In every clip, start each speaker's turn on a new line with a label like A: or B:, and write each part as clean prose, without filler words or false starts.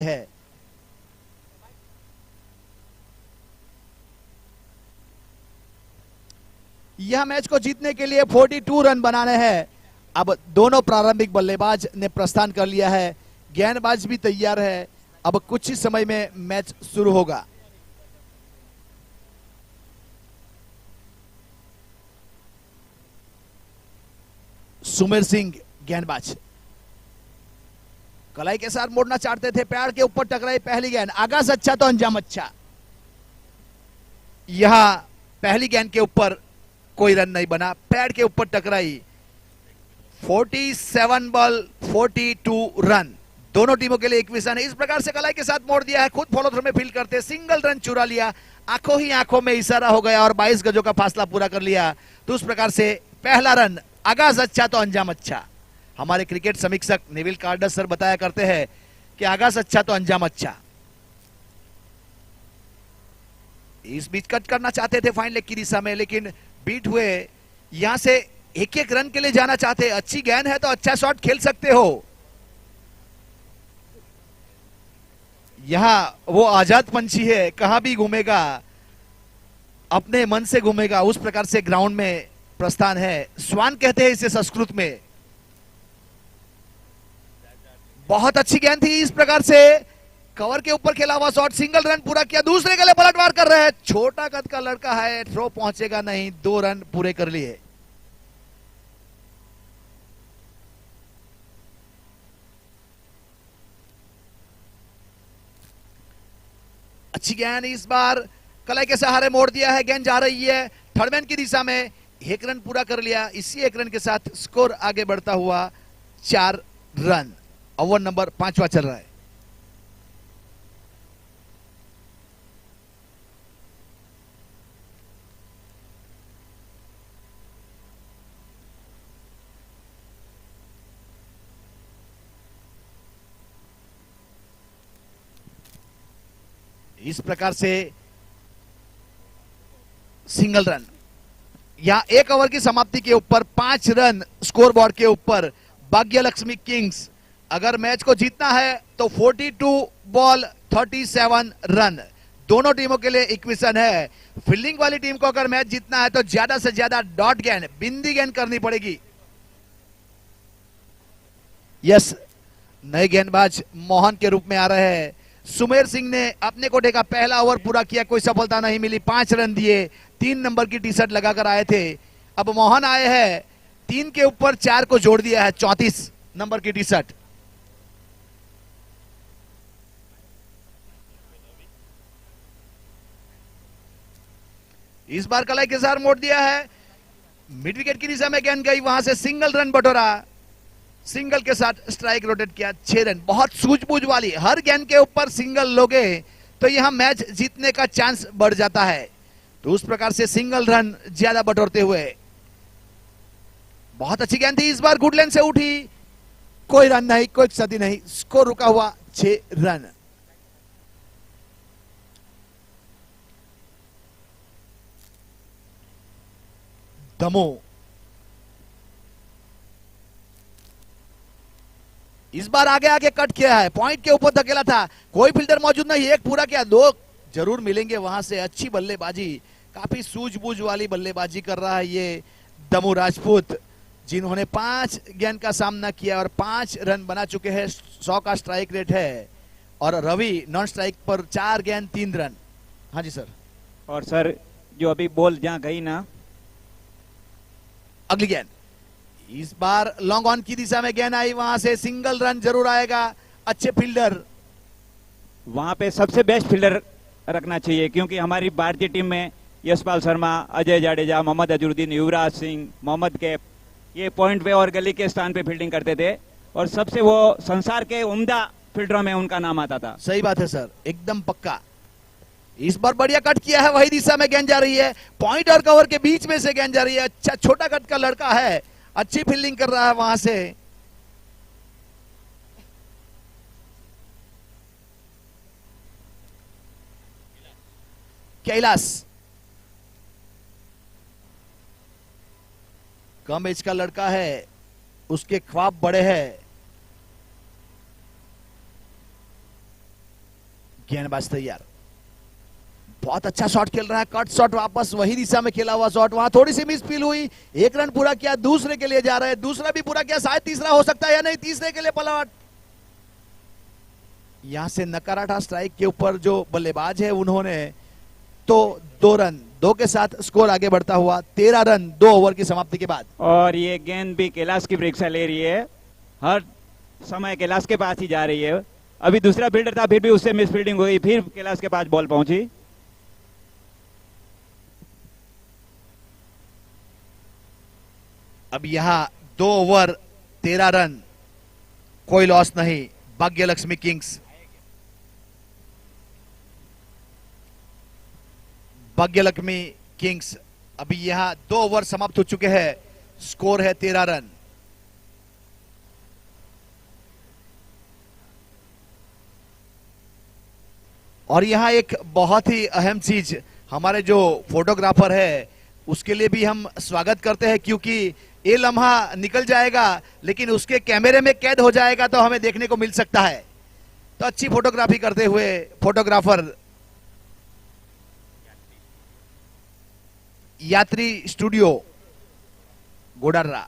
A: है। यह मैच को जीतने के लिए 42 रन बनाने हैं। अब दोनों प्रारंभिक बल्लेबाज ने प्रस्थान कर लिया है, गेंदबाज भी तैयार है। अब कुछ ही समय में मैच शुरू होगा। सुमेर सिंह गेंदबाज कलाई के साथ मोड़ना चाहते थे, पैर के ऊपर टकराई पहली गेंद। आगाज अच्छा तो अंजाम अच्छा। यहां पहली गेंद के ऊपर कोई रन नहीं बना, पैर के ऊपर टकराई। 47 बॉल 42 रन, दोनों टीमों के लिए इक्वेशन है। इस प्रकार से कलाई के साथ मोड़ दिया है, खुद फॉलो थ्रू में फील्ड करते सिंगल रन चुरा लिया। आंखों ही आंखों में इशारा हो गया और 22 गजों का फासला पूरा कर लिया। तो उस प्रकार से पहला रन, आगाज अच्छा तो अंजाम अच्छा। हमारे क्रिकेट समीक्षक नेविल कार्डस सर बताया करते हैं कि आगाज अच्छा तो अंजाम अच्छा। इस बीच कट करना चाहते थे फाइन लेग की दिशा में, लेकिन बीट हुए। यहां से एक एक रन के लिए जाना चाहते। अच्छी गेंद है तो अच्छा शॉट खेल सकते हो। यहां वो आजाद पंछी है, कहां भी घूमेगा, अपने मन से घूमेगा, उस प्रकार से ग्राउंड में प्रस्थान है। स्वान कहते हैं इसे संस्कृत में। बहुत अच्छी गेंद थी। इस प्रकार से कवर के ऊपर खेला हुआ शॉट, सिंगल रन पूरा किया। दूसरे के लिए पलटवार कर रहे हैं, छोटा कद का लड़का है, थ्रो पहुंचेगा नहीं। 2 रन पूरे कर लिए। अच्छी गेंद इस बार कलाई के सहारे मोड़ दिया है, गेंद जा रही है थर्ड मैन की दिशा में। 1 रन पूरा कर लिया। इसी 1 रन के साथ स्कोर आगे बढ़ता हुआ 4 रन। ओवर नंबर 5वां चल रहा है। इस प्रकार से सिंगल रन, यहां 1 ओवर की समाप्ति के ऊपर 5 रन स्कोर बोर्ड के ऊपर। भाग्य लक्ष्मी किंग्स अगर मैच को जीतना है तो 42 बॉल 37 रन, दोनों टीमों के लिए इक्वेशन है। फील्डिंग वाली टीम को अगर मैच जीतना है तो ज्यादा से ज्यादा डॉट गेंद, बिंदी गेंद करनी पड़ेगी। यस, नए गेंदबाज मोहन के रूप में आ रहे हैं। सुमेर सिंह ने अपने कोटे का पहला ओवर पूरा किया, कोई सफलता नहीं मिली। 5 रन दिए, 3 नंबर की टी शर्ट लगाकर आए थे। अब मोहन आए हैं, 3 के ऊपर 4 को जोड़ दिया है, 34 नंबर की टी शर्ट। इस बार कलाई के साथ मोड़ दिया है, मिड विकेट की दिशा में गेंद गई, वहां से सिंगल रन बटोरा। सिंगल के साथ स्ट्राइक रोटेट किया, 6 रन। बहुत सूझबूझ वाली, हर गेंद के ऊपर सिंगल लोगे तो यहां मैच जीतने का चांस बढ़ जाता है। तो उस प्रकार से सिंगल रन ज्यादा बटोरते हुए। बहुत अच्छी गेंद थी, इस बार गुड लेंथ से उठी, कोई रन नहीं, कोई क्षति नहीं, स्कोर रुका हुआ 6 रन। दमोह इस बार आगे आगे कट किया है, पॉइंट के ऊपर धकेला था, कोई फील्डर मौजूद नहीं, 1 पूरा किया। 2 जरूर मिलेंगे वहां से। अच्छी बल्लेबाजी, काफी सूझबूझ वाली बल्लेबाजी कर रहा है ये दमोह राजपूत, जिन्होंने 5 गेंद का सामना किया और 5 रन बना चुके हैं। 100 का स्ट्राइक रेट है। और रवि नॉन स्ट्राइक पर 4 गेंद 3 रन। हाँ जी सर।
B: और सर जो अभी बॉल जहां गई ना,
A: अगली गेंद इस बार लॉन्ग ऑन की दिशा में गेंद आई, वहां से सिंगल रन जरूर आएगा। अच्छे फील्डर,
B: वहां पे सबसे बेस्ट फील्डर रखना चाहिए, क्योंकि हमारी भारतीय टीम में यशपाल शर्मा, अजय जाडेजा, मोहम्मद अजरुद्दीन, युवराज सिंह, मोहम्मद कैफ, ये पॉइंट पे और गली के स्थान पे फील्डिंग करते थे और सबसे वो संसार के उम्दा फील्डरों में उनका नाम आता था।
A: सही बात है सर, एकदम पक्का। इस बार बढ़िया कट किया है, वही दिशा में गेंद जा रही है, पॉइंट और कवर के बीच में से गेंद जा रही है। अच्छा छोटा कट का लड़का है, अच्छी फील्डिंग कर रहा है वहां से। कैलाश कम एज का लड़का है, उसके ख्वाब बड़े हैं। गेंदबाज तैयार, बहुत अच्छा शॉट खेल रहा है, कट शॉट, वापस वही दिशा में खेला हुआ शॉट, वहां थोड़ी सी मिस फील हुई, एक रन पूरा किया, दूसरे के लिए जा रहे हैं, दूसरा भी पूरा किया, शायद तीसरा हो सकता है या नहीं, तीसरे के लिए पलट, यहां से नकारात्मक स्ट्राइक के ऊपर जो बल्लेबाज है उन्होंने तो 2 रन, 2 के साथ स्कोर आगे बढ़ता हुआ 13 रन 2 ओवर की समाप्ति के बाद।
B: और ये गेंद भी कैलाश की परीक्षा ले रही है, हर समय कैलाश के पास ही जा रही है। अभी दूसरा फील्डर था, फिर भी उससे मिस फील्डिंग हुई, फिर कैलाश के पास बॉल पहुंची।
A: अब यहां 2 ओवर 13 रन, कोई लॉस नहीं, भाग्य लक्ष्मी किंग्स, भाग्य लक्ष्मी किंग्स। अभी यहां 2 ओवर समाप्त हो चुके हैं, स्कोर है 13 रन। और यहां एक बहुत ही अहम चीज हमारे जो फोटोग्राफर है उसके लिए भी हम स्वागत करते हैं, क्योंकि ये लम्हा निकल जाएगा लेकिन उसके कैमरे में कैद हो जाएगा तो हमें देखने को मिल सकता है। तो अच्छी फोटोग्राफी करते हुए फोटोग्राफर यात्री स्टूडियो गोडर्रा,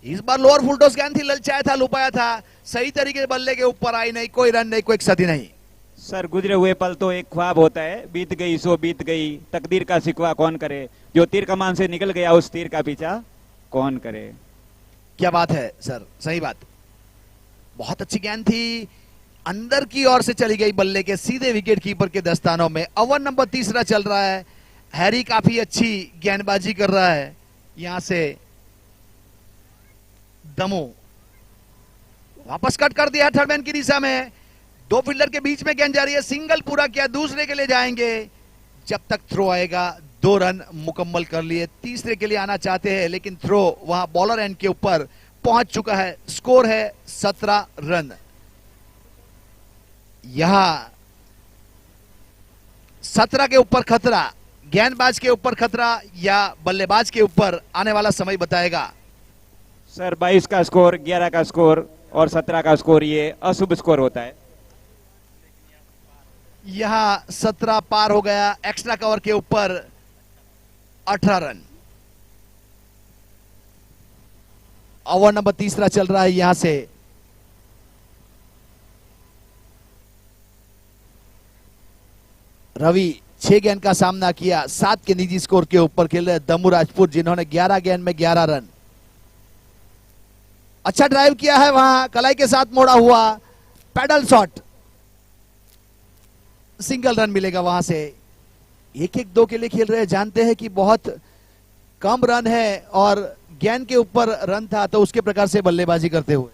A: इस बार लोअर फुल टॉस गेंद थी, ललचाया था, लुपाया था, सही तरीके से बल्ले के ऊपर आई नहीं, कोई रन नहीं, कोई क्षति नहीं।
B: सर गुजरे हुए पल तो एक ख्वाब होता है, बीत गई सो बीत गई, तकदीर का शिकवा कौन करे, जो तीर कमान से निकल गया उस तीर का पीछा कौन करे।
A: क्या बात है सर, सही बात, बहुत अच्छी गेंद थी, अंदर की ओर से चली गई बल्ले के सीधे विकेट कीपर के दस्तानों में। ओवर नंबर 3 चल रहा है, हैरी काफी अच्छी गेंदबाजी कर रहा है, यहां से दमू वापस कट कर दिया थर्ड मैन की दिशा में, 2 फील्डर के बीच में गेंद जा रही है, सिंगल पूरा किया, दूसरे के लिए जाएंगे, जब तक थ्रो आएगा 2 रन मुकम्मल कर लिए, तीसरे के लिए आना चाहते हैं लेकिन थ्रो वहां बॉलर एंड के ऊपर पहुंच चुका है, स्कोर है 17 रन। यहां 17 के ऊपर खतरा, गेंदबाज के ऊपर खतरा या बल्लेबाज के ऊपर, आने वाला समय बताएगा।
B: सर 22 का स्कोर, 11 का स्कोर और 17 का स्कोर, ये अशुभ स्कोर होता है।
A: यहां 17 पार हो गया, एक्स्ट्रा कवर के ऊपर 18 रन। ओवर नंबर 3 चल रहा है, यहां से रवि 6 गेंद का सामना किया, 7 के निजी स्कोर के ऊपर खेल रहे दमू राजपूत, जिन्होंने 11 गेंद में 11 रन। अच्छा ड्राइव किया है, वहां कलाई के साथ मोड़ा हुआ पैडल शॉट, सिंगल रन मिलेगा वहां से। 1-1-2 के लिए खेल रहे हैं, जानते हैं कि बहुत कम रन है और गेंद के ऊपर रन था, तो उसके प्रकार से बल्लेबाजी करते हुए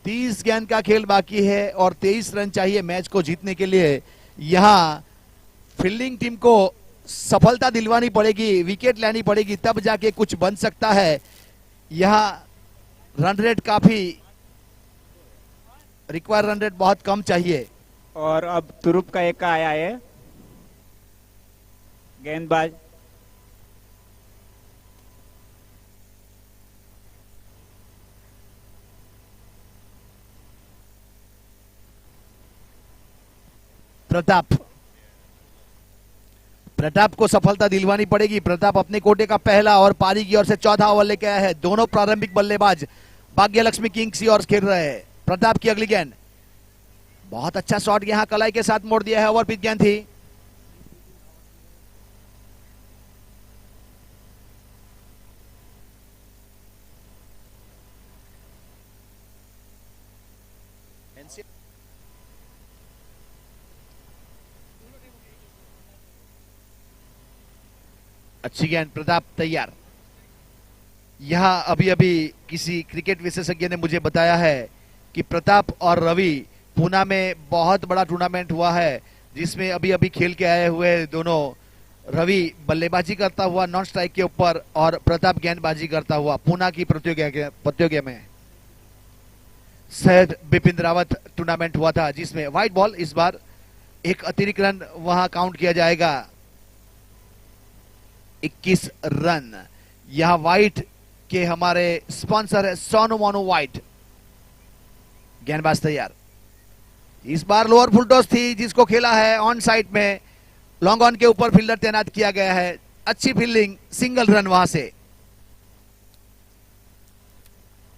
A: 30 गेंद का खेल बाकी है और 23 रन चाहिए मैच को जीतने के लिए। यहां फील्डिंग टीम को सफलता दिलवानी पड़ेगी, विकेट लेनी पड़ेगी, तब जाके कुछ बन सकता है। यहां रन रेट काफी, रिक्वायर रन रेट बहुत कम चाहिए।
B: और अब तुरुप का एक आया है, गेंदबाज
A: प्रताप को सफलता दिलवानी पड़ेगी। प्रताप अपने कोटे का पहला और पारी की ओर से 14 ओवर लेके आया है। दोनों प्रारंभिक बल्लेबाज भाग्य लक्ष्मी किंग्स की ओर खेल रहे हैं। प्रताप की अगली गेंद, बहुत अच्छा शॉट यहां कलाई के साथ मोड़ दिया है, ओवर पिच गेंद थी। अच्छी गेंद, प्रताप तैयार। यहां अभी अभी किसी क्रिकेट विशेषज्ञ ने मुझे बताया है कि प्रताप और रवि पूना में बहुत बड़ा टूर्नामेंट हुआ है, जिसमें अभी अभी खेल के आए हुए दोनों, रवि बल्लेबाजी करता हुआ नॉन स्ट्राइक के ऊपर और प्रताप गेंदबाजी करता हुआ पूना की प्रतियोगिता में सैयद बिपिन रावत टूर्नामेंट हुआ था, जिसमें व्हाइट बॉल, इस बार एक अतिरिक्त रन वहां काउंट किया जाएगा, 21 रन। यहां व्हाइट के हमारे स्पॉन्सर है सोनू मोनू व्हाइट। गेंदबाज तैयार, इस बार लोअर फुल टॉस थी जिसको खेला है ऑन साइड में, लॉन्ग ऑन के ऊपर फील्डर तैनात किया गया है। अच्छी फील्डिंग, सिंगल रन वहां से,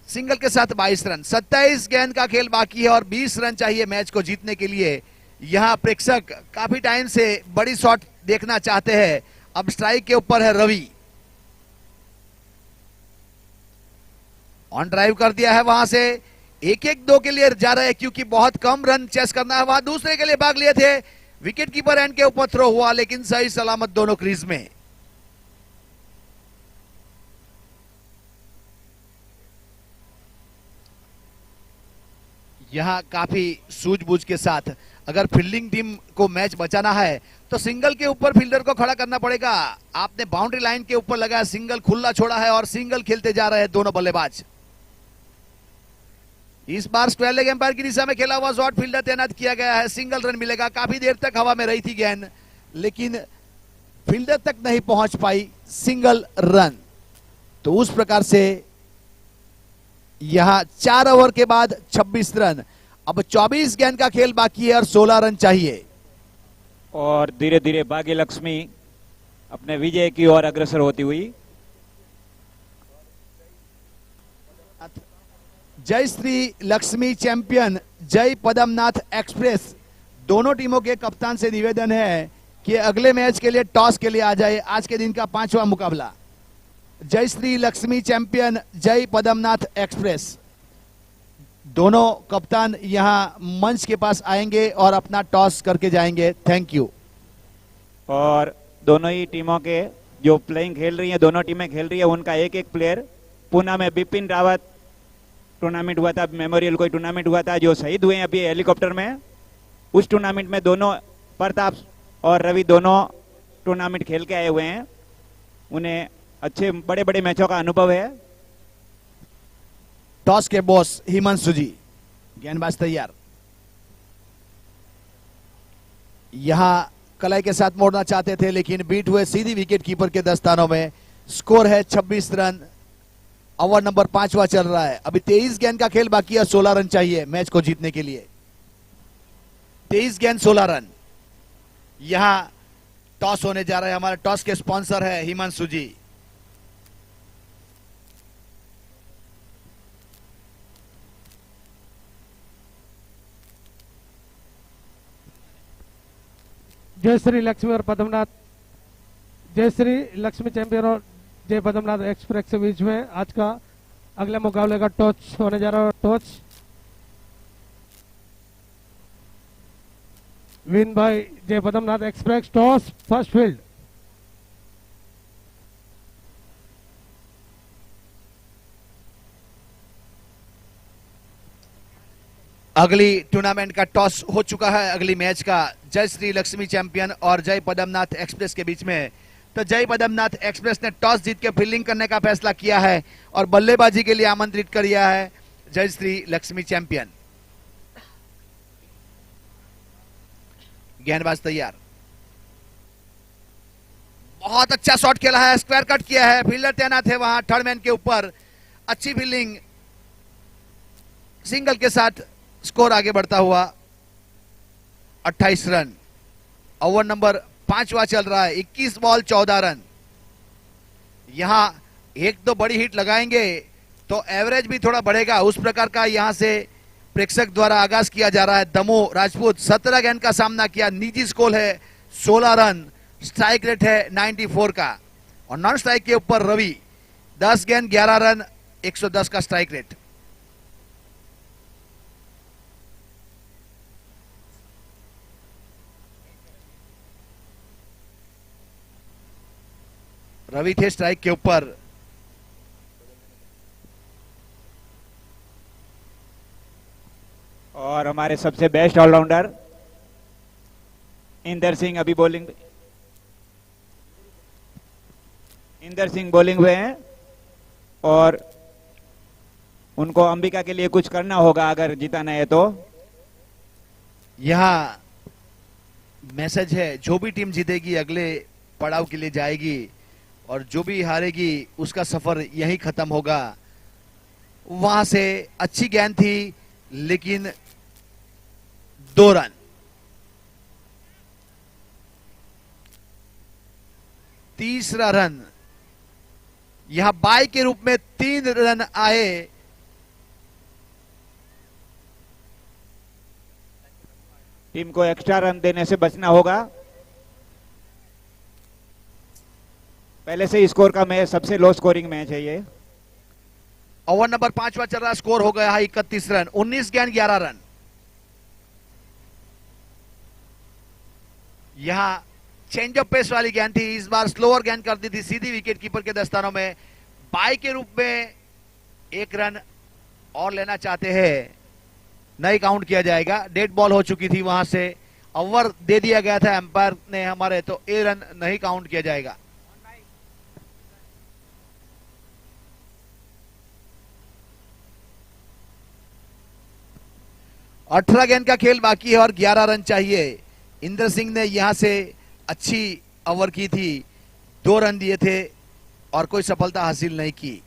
A: सिंगल के साथ 22 रन। 27 गेंद का खेल बाकी है और 20 रन चाहिए मैच को जीतने के लिए। यहां प्रेक्षक काफी टाइम से बड़ी शॉट देखना चाहते हैं। अब स्ट्राइक के ऊपर है रवि, ऑन ड्राइव कर दिया है वहां से। 1-1-2 के लिए जा रहे हैं क्योंकि बहुत कम रन चेस करना है। वहां दूसरे के लिए भाग लिए थे, विकेट कीपर एंड के ऊपर थ्रो हुआ लेकिन सही सलामत दोनों क्रीज में। यहां काफी सूझबूझ के साथ अगर फील्डिंग टीम को मैच बचाना है तो सिंगल के ऊपर फील्डर को खड़ा करना पड़ेगा। आपने बाउंड्री लाइन के ऊपर लगाया, सिंगल खुला छोड़ा है और सिंगल खेलते जा रहे हैं दोनों बल्लेबाज। इस बार स्क्वायर लेग एम्पायर की दिशा में खेला हुआ शॉट, फील्डर तैनात किया गया है, सिंगल रन मिलेगा। काफी देर तक हवा में रही थी गेंद लेकिन फील्डर तक नहीं पहुंच पाई, सिंगल रन। तो उस प्रकार से यहां 4 ओवर के बाद 26 रन। अब 24 गेंद का खेल बाकी है और 16 रन चाहिए।
B: और धीरे धीरे भाग्य लक्ष्मी अपने विजय की ओर अग्रसर होती हुई।
A: जय श्री लक्ष्मी चैंपियन जय पद्मनाथ एक्सप्रेस दोनों टीमों के कप्तान से निवेदन है कि अगले मैच के लिए टॉस के लिए आ जाए। आज के दिन का 5वां मुकाबला। जय श्री लक्ष्मी चैंपियन जय पद्मनाथ एक्सप्रेस दोनों कप्तान यहां मंच के पास आएंगे और अपना टॉस करके जाएंगे। Thank you.
B: और दोनों ही टीमों के जो प्लेइंग खेल रही है, दोनों टीमें खेल रही है, उनका एक एक प्लेयर, पूना में बिपिन रावत टूर्नामेंट हुआ था, मेमोरियल कोई टूर्नामेंट हुआ था जो शहीद हुए हैं अभी हेलीकॉप्टर में। उस टूर्नामेंट में दोनों प्रताप और रवि दोनों टूर्नामेंट खेल के आए हुए हैं, उन्हें अच्छे बड़े बड़े मैचों का अनुभव है।
A: टॉस के बॉस हिमांशु जी, गेंदबाज तैयार। यहां कलाई के साथ मोड़ना चाहते थे लेकिन बीट हुए सीधी विकेट कीपर के दस्तानों में। स्कोर है 26 रन। ओवर नंबर 5वां चल रहा है। अभी 23 गेंद का खेल बाकी है, 16 रन चाहिए मैच को जीतने के लिए। 23 गेंद 16 रन। यहां टॉस होने जा रहा है। हमारे टॉस के स्पॉन्सर है हिमांशु जी।
C: जय श्री लक्ष्मी और पद्मनाथ, जय श्री लक्ष्मी चैंपियन और जय पद्मनाथ एक्सप्रेस के बीच में आज का अगले मुकाबले का टॉस होने जा रहा है। टॉस विन बाय जय Padmanath express. Toss first field.
A: अगली टूर्नामेंट का टॉस हो चुका है। अगली मैच का जय श्री लक्ष्मी चैंपियन और जय पद्मनाथ एक्सप्रेस के बीच में। तो जय पद्मनाथ एक्सप्रेस ने टॉस जीत के फील्डिंग करने का फैसला किया है और बल्लेबाजी के लिए आमंत्रित कर दिया है जय श्री लक्ष्मी चैंपियन। गेंदबाज तैयार। बहुत अच्छा शॉट खेला है, स्क्वायर कट किया है, फील्डर तैनात है वहां थर्ड मैन के ऊपर। अच्छी फील्डिंग, सिंगल के साथ स्कोर आगे बढ़ता हुआ 28 रन। ओवर नंबर 5वां चल रहा है। 21 बॉल 14 रन। यहां एक दो बड़ी हिट लगाएंगे तो एवरेज भी थोड़ा बढ़ेगा, उस प्रकार का यहां से प्रेक्षक द्वारा आगाज किया जा रहा है। दमो राजपूत 17 गेंद का सामना किया, निजी स्कोर है 16 रन, स्ट्राइक रेट है 94 का। और नॉन स्ट्राइक के ऊपर रवि 10 गेंद 11 रन, 110 का स्ट्राइक रेट। रवि थे स्ट्राइक के ऊपर।
B: और हमारे सबसे बेस्ट ऑलराउंडर इंदर सिंह अभी बॉलिंग, इंदर सिंह बॉलिंग में हैं और उनको अंबिका के लिए कुछ करना होगा अगर जिताना है तो।
A: यहां मैसेज है, जो भी टीम जीतेगी अगले पड़ाव के लिए जाएगी और जो भी हारेगी उसका सफर यहीं खत्म होगा। वहां से अच्छी गेंद थी लेकिन 2 रन। तीसरा रन, यहां बाई के रूप में 3 रन आए।
B: टीम को एक्स्ट्रा रन देने से बचना होगा। पहले से स्कोर का मैच सबसे लो स्कोरिंग मैच है ये।
A: ओवर नंबर 5वां चल रहा, स्कोर हो गया है 31 रन, 19 गेंद 11 रन। यहां चेंज ऑफ पेस वाली गेंद थी, इस बार स्लोअर गेंद कर दी थी सीधी विकेट कीपर के दस्तानों में। बाई के रूप में 1 रन और लेना चाहते हैं, नहीं काउंट किया जाएगा। डेड बॉल हो चुकी थी, वहां से ओवर दे दिया गया था एम्पायर ने हमारे, तो 1 रन नहीं काउंट किया जाएगा। अठारह गेंद का खेल बाकी है और 11 रन चाहिए। इंद्र सिंह ने यहां से अच्छी ओवर की थी, 2 रन दिए थे और कोई सफलता हासिल नहीं की।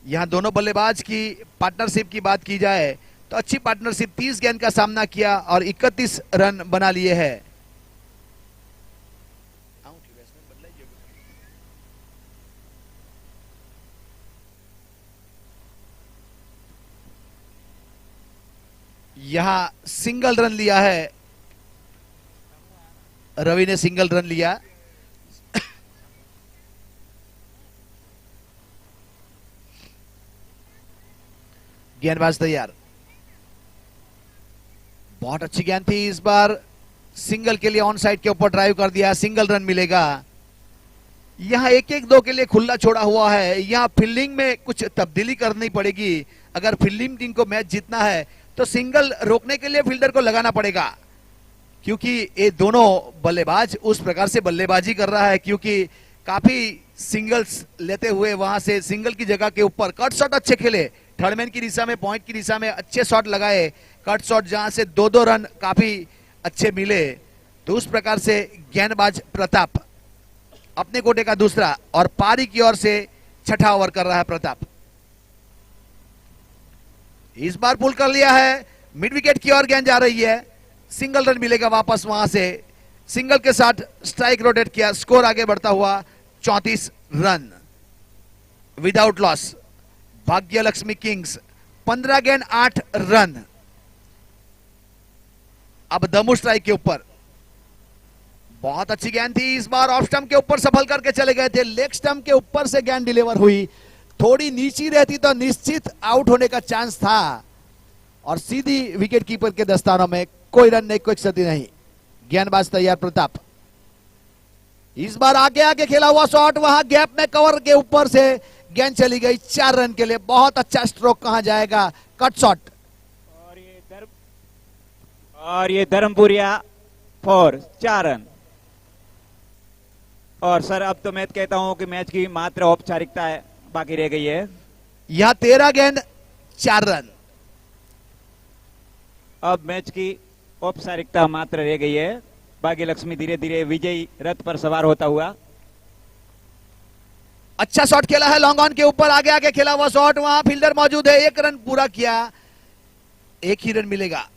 A: यहां दोनों बल्लेबाज की पार्टनरशिप की बात की जाए तो अच्छी पार्टनरशिप, 30 गेंद का सामना किया और 31 रन बना लिए हैं। यहां सिंगल रन लिया है, रवि ने सिंगल रन लिया। गेंदबाज तैयार, बहुत अच्छी गेंद थी, इस बार सिंगल के लिए ऑन साइड के ऊपर ड्राइव कर दिया, सिंगल रन मिलेगा। यहां 1-1-2 के लिए खुला छोड़ा हुआ है, यहां फील्डिंग में कुछ तब्दीली करनी पड़ेगी। अगर फील्डिंग टीम को मैच जीतना है तो सिंगल रोकने के लिए फील्डर को लगाना पड़ेगा, क्योंकि ये दोनों बल्लेबाज उस प्रकार से बल्लेबाजी कर रहा है, क्योंकि काफी सिंगल्स लेते हुए वहां से सिंगल की जगह के ऊपर कट शॉट अच्छे खेले, थर्डमैन की दिशा में, पॉइंट की दिशा में अच्छे शॉट लगाए, कट शॉट जहां से 2-2 रन काफी अच्छे मिले। तो उस प्रकार से गेंदबाज प्रताप अपने कोटे का दूसरा और पारी की ओर से छठा ओवर कर रहा है प्रताप। इस बार पुल कर लिया है, मिड विकेट की ओर गेंद जा रही है, सिंगल रन मिलेगा वापस वहां से। सिंगल के साथ स्ट्राइक रोटेट किया, स्कोर आगे बढ़ता हुआ 34 रन विदाउट लॉस। भाग्य लक्ष्मी किंग्स 15 गेंद 8 रन। अब दमू स्ट्राइक के ऊपर, बहुत अच्छी गेंद थी, इस बार ऑफ स्टंप के ऊपर सफल करके चले गए थे। लेग स्टंप के ऊपर से गेंद डिलीवर हुई, थोड़ी नीची रहती तो निश्चित आउट होने का चांस था और सीधी विकेट कीपर के दस्तानों में, कोई रन नहीं, कोई क्षति नहीं। गेंदबाज तैयार प्रताप, इस बार आगे आगे खेला हुआ शॉट, वहां गैप में कवर के ऊपर से गेंद चली गई 4 रन के लिए। बहुत अच्छा स्ट्रोक, कहां जाएगा, कट शॉट।
B: और ये धर्मपुरिया फॉर 4 रन। और सर अब तो मैं कहता हूं कि मैच की मात्र औपचारिकता बाकी रह गई है।
A: यहां 13 गेंद 4 रन।
B: अब मैच की औपचारिकता मात्र रह गई है। भाग्य लक्ष्मी धीरे धीरे विजयी रथ पर सवार होता हुआ।
A: अच्छा शॉट खेला है लॉन्ग ऑन के ऊपर, आगे आगे खेला हुआ शॉट, वहां फील्डर मौजूद है, 1 रन पूरा किया, 1 ही रन मिलेगा।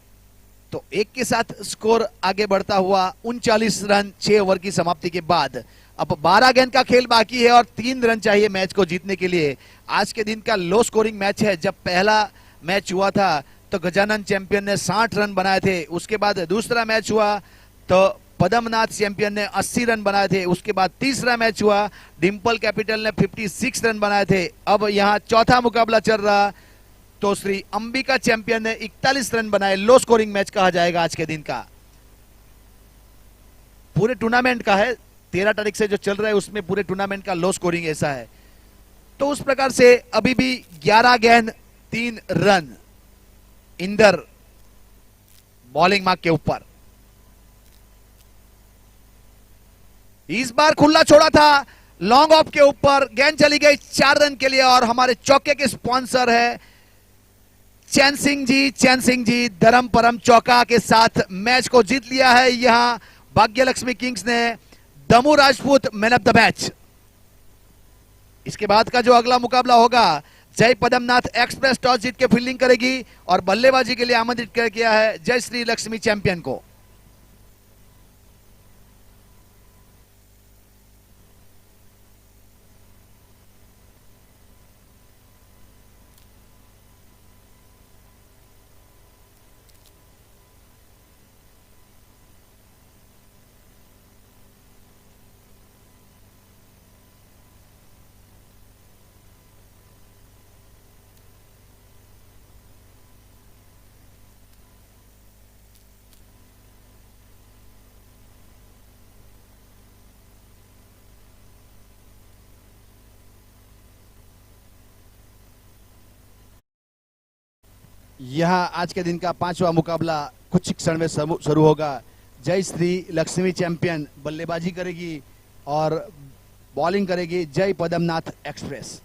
A: तो 1 के साथ स्कोर आगे बढ़ता हुआ 39 रन 6 ओवर की समाप्ति के बाद। अब 12 गेंद का खेल बाकी है और 3 रन चाहिए मैच को जीतने के लिए। आज के दिन का लो स्कोरिंग मैच है। जब पहला मैच हुआ था तो गजानन चैंपियन ने 60 रन बनाए थे, उसके बाद दूसरा मैच हुआ तो पद्मनाथ चैंपियन ने 80 रन बनाए थे, उसके बाद तीसरा मैच हुआ, डिंपल कैपिटल ने 56 रन बनाए थे। अब यहां चौथा मुकाबला चल रहा तो श्री अंबिका चैंपियन ने 41 रन बनाए। लो स्कोरिंग मैच कहा जाएगा आज के दिन का, पूरे टूर्नामेंट का है, 13 तारीख से जो चल रहा है उसमें पूरे टूर्नामेंट का लो स्कोरिंग ऐसा है। तो उस प्रकार से अभी भी 11 गेंद 3 रन इंदर बॉलिंग मार्क के ऊपर। इस बार खुला छोड़ा था, लॉन्ग ऑफ के ऊपर गेंद चली गई 4 रन के लिए और हमारे चौके के स्पॉन्सर है चैन सिंह जी धर्म परम चौका के साथ मैच को जीत लिया है। यहां भाग्य लक्ष्मी किंग्स ने Damu Rajput man of the match. इसके बाद का जो अगला मुकाबला होगा जय पदमनाथ एक्सप्रेस टॉस जीत के फील्डिंग करेगी और बल्लेबाजी के लिए आमंत्रित कर किया है जय श्री लक्ष्मी चैंपियन को। यह आज के दिन का 5वां मुकाबला कुछ ही क्षण में शुरू होगा। जय श्री लक्ष्मी चैंपियन बल्लेबाजी करेगी और बॉलिंग करेगी जय पदमनाथ एक्सप्रेस।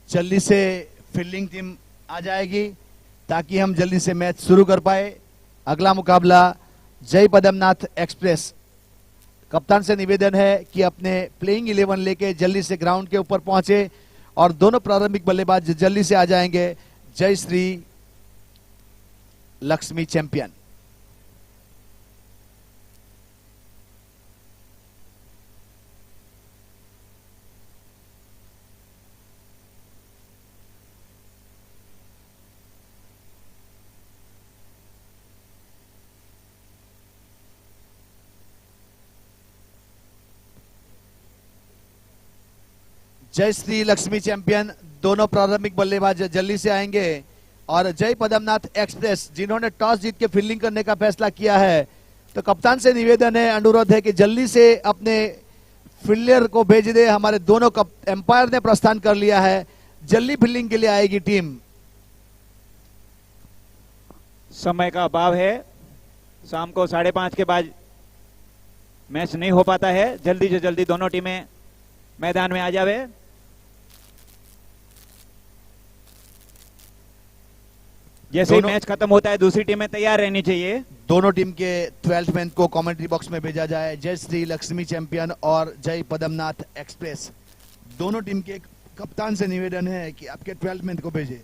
A: जल्दी से फील्डिंग टीम आ जाएगी ताकि हम जल्दी से मैच शुरू कर पाए। अगला मुकाबला जय पदमनाथ एक्सप्रेस। कप्तान से निवेदन है कि अपने प्लेइंग 11 लेके जल्दी से ग्राउंड के ऊपर पहुंचे और दोनों प्रारंभिक बल्लेबाज जल्दी से आ जाएंगे जय श्री लक्ष्मी चैंपियन। जय श्री लक्ष्मी चैंपियन दोनों प्रारंभिक बल्लेबाज जल्दी से आएंगे और जय पदमनाथ एक्सप्रेस जिन्होंने टॉस जीत के फील्डिंग करने का फैसला किया है, तो कप्तान से निवेदन है, अनुरोध है कि जल्दी से अपने फील्डर को भेज दे। हमारे दोनों एम्पायर ने प्रस्थान कर लिया है, जल्दी फील्डिंग के लिए आएगी टीम।
B: समय का अभाव है, शाम को 5:30 के बाद मैच नहीं हो पाता है। जल्दी से जल्दी दोनों टीमें मैदान में आ जावे। जैसे ही मैच खत्म होता है दूसरी टीमें तैयार रहनी चाहिए।
A: दोनों टीम के 12 मैन को कमेंट्री बॉक्स में भेजा जाए। जय श्री लक्ष्मी चैंपियन और जय पदमनाथ एक्सप्रेस दोनों टीम के कप्तान से निवेदन है कि आपके 12 मैन को भेजे।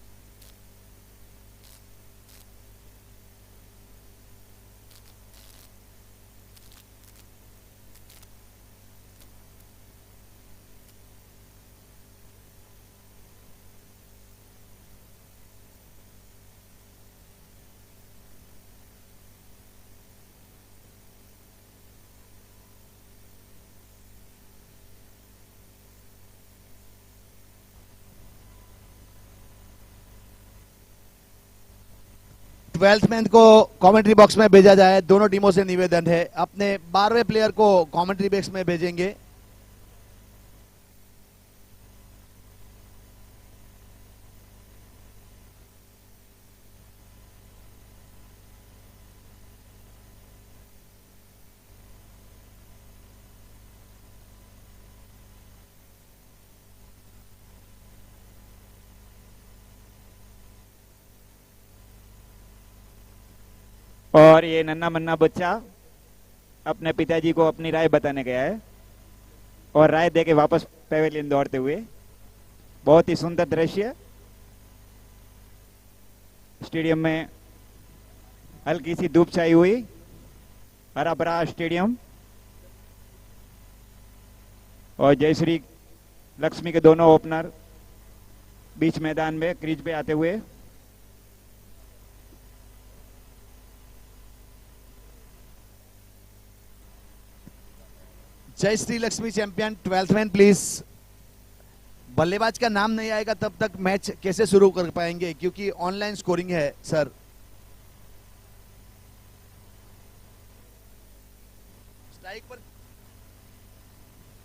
A: ट्वेल्थ मैन को कमेंट्री बॉक्स में भेजा जाए। दोनों टीमों से निवेदन है, अपने 12वें प्लेयर को कमेंट्री बॉक्स में भेजेंगे।
B: और ये नन्ना मन्ना बच्चा अपने पिताजी को अपनी राय बताने गया है और राय देके वापस पेवेलियन दौड़ते हुए। बहुत ही सुंदर दृश्य। स्टेडियम में हल्की सी धूप छाई हुई, हरा भरा स्टेडियम और जय श्री लक्ष्मी के दोनों ओपनर बीच मैदान में क्रीज पे आते हुए।
A: जय Shri Lakshmi champion 12th man please. बल्लेबाज का नाम नहीं आएगा तब तक मैच कैसे शुरू कर पाएंगे, क्योंकि ऑनलाइन स्कोरिंग है सर।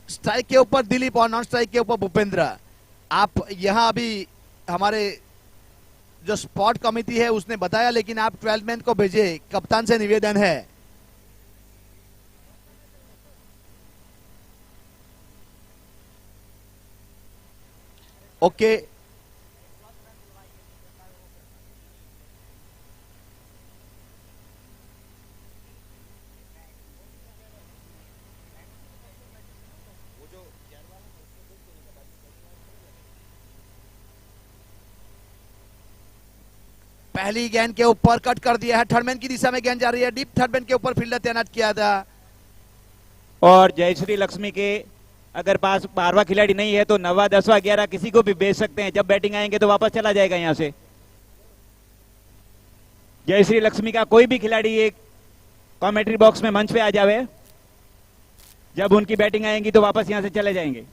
A: स्ट्राइक के ऊपर दिलीप और नॉन स्ट्राइक के ऊपर भूपेंद्र। आप यहां अभी हमारे जो स्पॉट कमिटी है उसने बताया, लेकिन आप 12 मैन को भेजे, कप्तान से निवेदन है। ओके, पहली गेंद के ऊपर कट कर दिया है, थर्डमैन की दिशा में गेंद जा रही है, डीप थर्डमैन के ऊपर फील्डर तैनात किया था।
B: और जयश्री लक्ष्मी के अगर पास 12वां खिलाड़ी नहीं है तो 9वां 10वां 11 किसी को भी भेज सकते हैं। जब बैटिंग आएंगे तो वापस चला जाएगा यहां से। जयश्री लक्ष्मी का कोई भी खिलाड़ी एक कमेंट्री बॉक्स में मंच पे आ जावे, जब उनकी बैटिंग आएंगी तो वापस यहां से चले जाएंगे।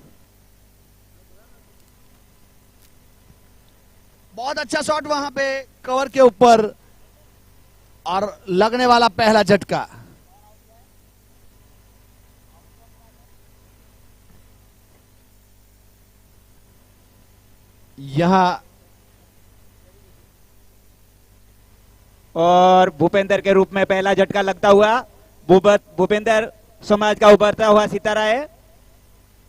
A: बहुत अच्छा शॉट वहां पे कवर के ऊपर और लगने वाला पहला झटका। यहां
B: और भूपेंद्र के रूप में पहला झटका लगता हुआ। भूपेंद्र समाज का उभरता हुआ सितारा है,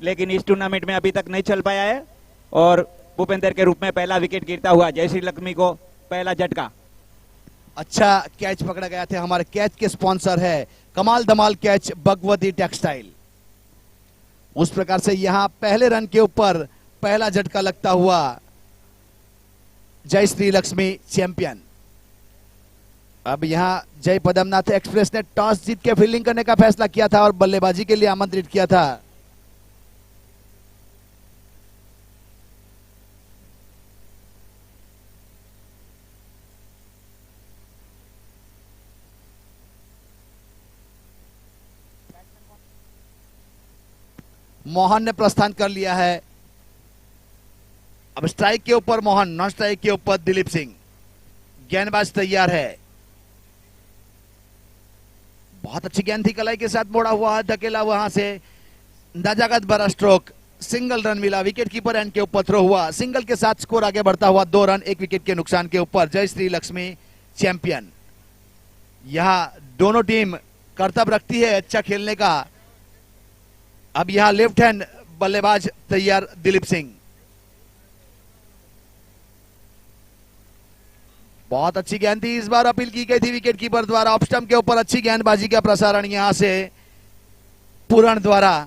B: लेकिन इस टूर्नामेंट में अभी तक नहीं चल पाया है। और भूपेंद्र के रूप में पहला विकेट गिरता हुआ जयश्री लक्ष्मी को पहला झटका।
A: अच्छा कैच पकड़ा गया था। हमारे कैच के स्पॉन्सर है कमाल धमाल कैच भगवती टेक्सटाइल। उस प्रकार से यहां पहले रन के ऊपर पहला झटका लगता हुआ जयश्री लक्ष्मी चैंपियन। अब यहां जय पद्मनाथ एक्सप्रेस ने टॉस जीत के फील्डिंग करने का फैसला किया था और बल्लेबाजी के लिए आमंत्रित किया था। मोहन ने प्रस्थान कर लिया है। अब स्ट्राइक के ऊपर मोहन, नॉन स्ट्राइक के ऊपर दिलीप सिंह। गेंदबाज तैयार है। बहुत अच्छी गेंद थी, कलाई के साथ मोड़ा हुआ, धकेला वहां से, नजाकत भरा स्ट्रोक, सिंगल रन मिला। विकेट कीपर एंड के ऊपर थ्रो हुआ, सिंगल के साथ स्कोर आगे बढ़ता हुआ 2 रन 1 विकेट के नुकसान के ऊपर जयश्री लक्ष्मी चैंपियन। यहां दोनों टीम कर्तव्य रखती है अच्छा खेलने का। अब यहां लेफ्ट हैंड बल्लेबाज तैयार दिलीप सिंह। बहुत अच्छी गेंद थी, इस बार अपील की गई थी विकेट कीपर द्वारा। ऑफ स्टंप के ऊपर अच्छी गेंदबाजी का प्रसारण यहां से पूरण द्वारा।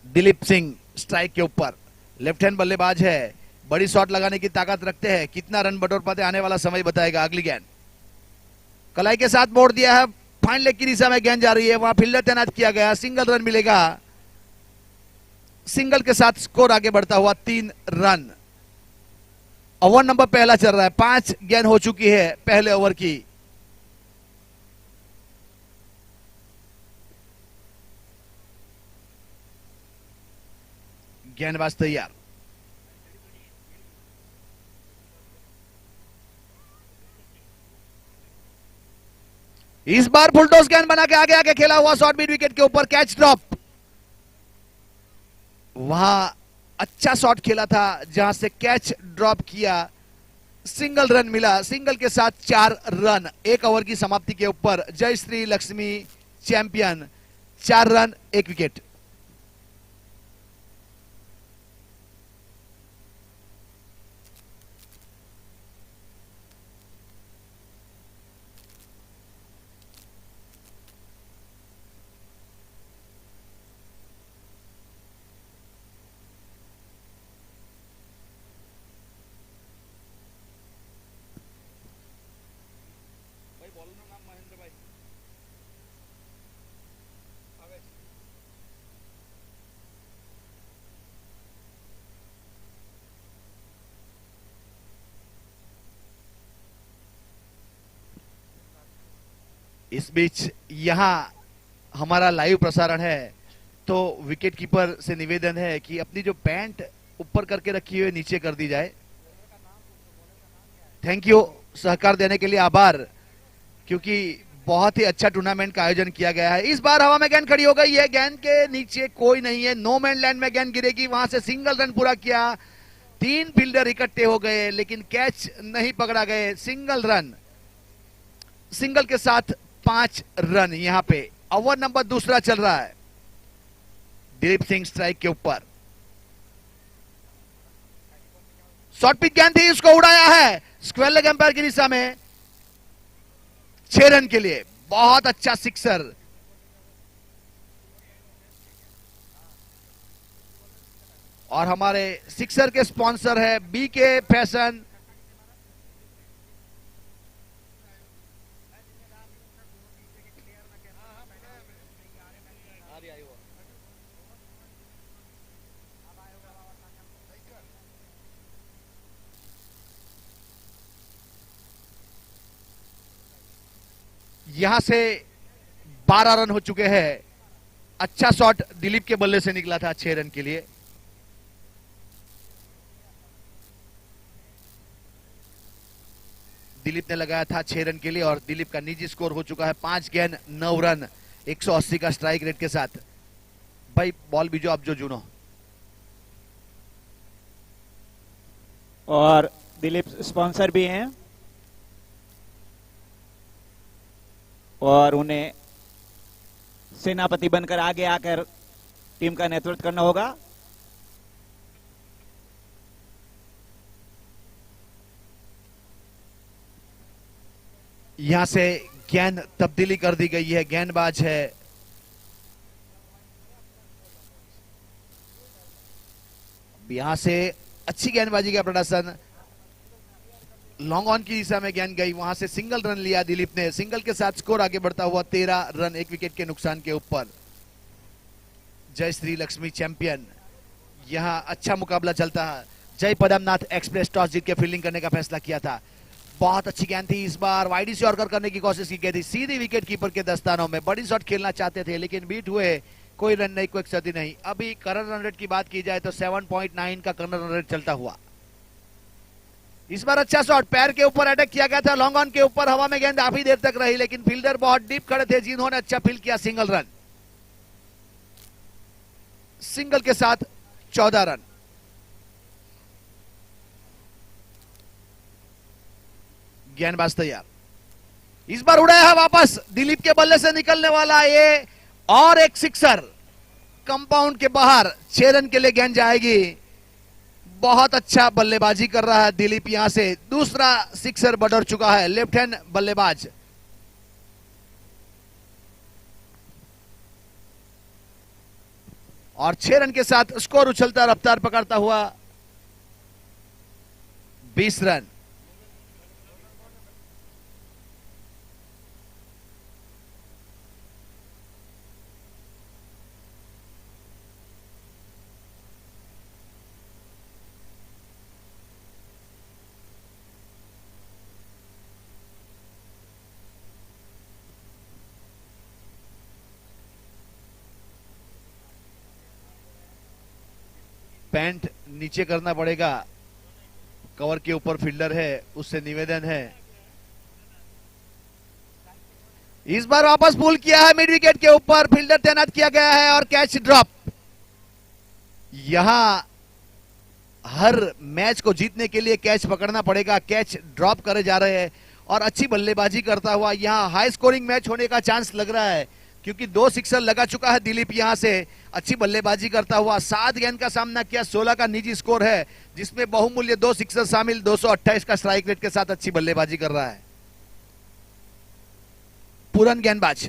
A: दिलीप सिंह स्ट्राइक के ऊपर, लेफ्ट हैंड बल्लेबाज है, बड़ी शॉट लगाने की ताकत रखते हैं। कितना रन बटोर पाते आने वाला समय बताएगा। अगली गेंद कलाई के साथ मोड़ दिया है, फाइन लेग की दिशा में गेंद जा रही है, वहां फील्डर तैनात किया गया, सिंगल रन मिलेगा। सिंगल के साथ स्कोर आगे बढ़ता हुआ 3 रन। ओवर नंबर पहला चल रहा है, 5 गेंद हो चुकी है पहले ओवर की। गेंदबाज तैयार। इस बार फुलटॉस गेंद बना के आगे आगे खेला हुआ, शॉर्ट मिड विकेट के ऊपर कैच ड्रॉप। वहां अच्छा शॉट खेला था जहां से कैच ड्रॉप किया, सिंगल रन मिला। सिंगल के साथ 4 रन 1 ओवर की समाप्ति के ऊपर Jayshree Lakshmi champion. 4 run 1 wicket. इस बीच यहां हमारा लाइव प्रसारण है, तो विकेट कीपर से निवेदन है कि अपनी जो पैंट ऊपर करके रखी हुई नीचे कर दी जाए। थैंक यू, सहकार देने के लिए आभार। क्योंकि बहुत ही अच्छा टूर्नामेंट का आयोजन किया गया है। इस बार हवा में गेंद खड़ी हो गई है, गेंद के नीचे कोई नहीं है, नो मैन लैंड में गेंद गिरेगी, वहां से सिंगल रन पूरा किया। 3 फील्डर इकट्ठे हो गए लेकिन कैच नहीं पकड़ा गए। सिंगल रन, सिंगल के साथ 5 रन। यहां पे ओवर नंबर दूसरा चल रहा है। दिलीप सिंह स्ट्राइक के ऊपर, शॉर्ट पिच गेंद थी, उसको उड़ाया है स्क्वायर लेग एम्पायर की दिशा में 6 रन के लिए। बहुत अच्छा सिक्सर। और हमारे सिक्सर के स्पॉन्सर है बीके फैशन। यहां से 12 रन हो चुके हैं। अच्छा शॉट दिलीप के बल्ले से निकला था 6 रन के लिए। दिलीप ने लगाया था 6 रन के लिए और दिलीप का निजी स्कोर हो चुका है 5 गेंद 9 रन 180 का स्ट्राइक रेट के साथ। भाई बॉल भी जो अब जो जुनो।
B: और दिलीप स्पॉन्सर भी हैं और उन्हें सेनापति बनकर आगे आकर टीम का नेतृत्व करना होगा।
A: यहां से गेंद तब्दीली कर दी गई है, गेंदबाज है यहां से अच्छी गेंदबाजी का प्रदर्शन। लॉन्ग ऑन की दिशा में गेंद गई, वहां से सिंगल रन लिया दिलीप ने। सिंगल के साथ स्कोर आगे बढ़ता हुआ 13 रन 1 विकेट के नुकसान के ऊपर। जय श्री लक्ष्मी चैंपियन। यहां अच्छा मुकाबला चलता है। जय पदमनाथ एक्सप्रेस टॉस जीत के फील्डिंग करने का फैसला किया था। बहुत अच्छी गेंद थी, इस बार वाइडी से यॉर्कर करने की कोशिश की गई थी सीधी विकेट कीपर के दस्तानों में। बड़ी शॉट खेलना चाहते थे लेकिन बीट हुए, कोई रन नहीं, कोई क्षति नहीं। अभी करंट रन रेट की बात की जाए तो 7.9 का करंट रन रेट चलता हुआ। इस बार अच्छा शॉट, पैर के ऊपर अटैक किया गया था, लॉन्ग ऑन के ऊपर हवा में गेंद काफी देर तक रही लेकिन फील्डर बहुत डीप खड़े थे जिन्होंने अच्छा फील्ड किया। सिंगल रन, सिंगल के साथ 14 रन। गेंदबाज तैयार, इस बार उड़ाया है वापस दिलीप के बल्ले से निकलने वाला ये और एक सिक्सर। कंपाउंड के बाहर 6 रन के लिए गेंद जाएगी। बहुत अच्छा बल्लेबाजी कर रहा है दिलीप। यहां से दूसरा सिक्सर बटोर चुका है, लेफ्ट हैंड बल्लेबाज। और 6 रन के साथ स्कोर उछलता रफ्तार पकड़ता हुआ 20 रन। पैंट नीचे करना पड़ेगा, कवर के ऊपर फील्डर है, उससे निवेदन है। इस बार वापस पुल किया है मिड विकेट के ऊपर, फील्डर तैनात किया गया है और कैच ड्रॉप। यहां हर मैच को जीतने के लिए कैच पकड़ना पड़ेगा। कैच ड्रॉप करे जा रहे हैं और अच्छी बल्लेबाजी करता हुआ यहां हाई स्कोरिंग मैच होने का चांस लग रहा है क्योंकि 2 सिक्सर लगा चुका है दिलीप। यहां से अच्छी बल्लेबाजी करता हुआ 7 गेंद का सामना किया, 16 का निजी स्कोर है जिसमें बहुमूल्य 2 सिक्सर शामिल। 228 का स्ट्राइक रेट के साथ अच्छी बल्लेबाजी कर रहा है। पूरन गेंदबाज,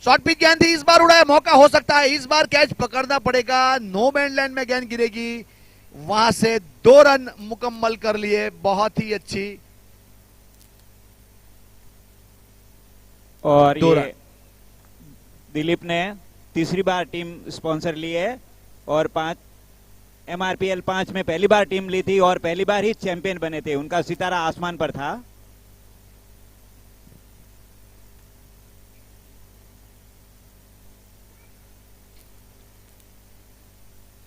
A: शॉर्ट पिच गेंद थी, इस बार उड़ाया, मौका हो सकता है, इस बार कैच पकड़ना पड़ेगा। नो मैन लैंड में गेंद गिरेगी, वहां से 2 रन मुकम्मल कर लिए। बहुत ही अच्छी।
B: और
A: 2
B: ये
A: रन।
B: दिलीप ने तीसरी बार टीम स्पॉन्सर ली है और 5 MRPL 5 में पहली बार टीम ली थी और पहली बार ही चैंपियन बने थे। उनका सितारा आसमान पर था।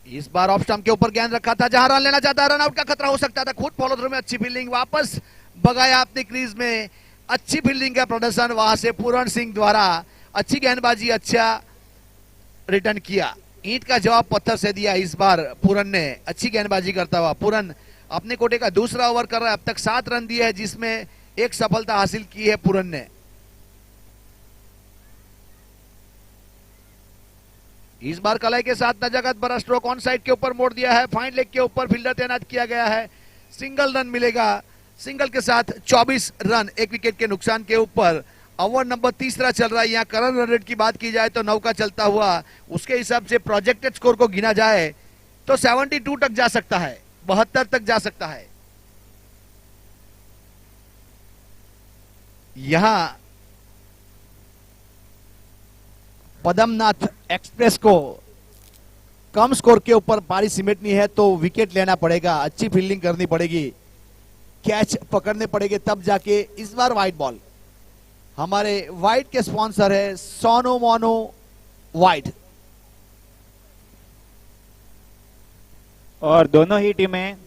A: इस बार ऑफ स्टंप के ऊपर गेंद रखा था, जहां रन लेना चाहता, रन आउट का खतरा हो सकता था। खुद फॉलो थ्रू में अच्छी फील्डिंग, वापस भगाया अपनी क्रीज में। अच्छी फील्डिंग का प्रदर्शन वहां से पूरण सिंह द्वारा, अच्छी गेंदबाजी, अच्छा रिटर्न किया। ईंट का जवाब पत्थर से दिया इस बार पूरन ने, अच्छी गेंदबाजी करता हुआ। पूरन अपने कोटे का दूसरा ओवर कर रहा है, अब तक 7 रन दिए हैं जिसमें एक सफलता हासिल की है पूरन ने। इस बार कलाई के साथ नजाकत बड़ा स्ट्रोक ऑन साइड के ऊपर मोड़ दिया है, फाइन लेग के ऊपर फील्डर तैनात किया गया है, सिंगल रन मिलेगा। सिंगल के साथ 24 रन, एक विकेट के नुकसान के ऊपर। ओवर नंबर तीसरा चल रहा है। यहाँ करंट रन रेट की बात की जाए तो 9 का चलता हुआ, उसके हिसाब से प्रोजेक्टेड स्कोर को गिना जाए तो 72 तक जा सकता है, 72 तक जा सकता है। यहां पद्मनाथ एक्सप्रेस को कम स्कोर के ऊपर पारी सिमेटनी है तो विकेट लेना पड़ेगा, अच्छी फील्डिंग करनी पड़ेगी, कैच पकड़ने पड़ेंगे, तब जाके। इस बार वाइट बॉल, हमारे वाइट के स्पॉन्सर है सोनो मोनो वाइट।
B: और दोनों ही टीमें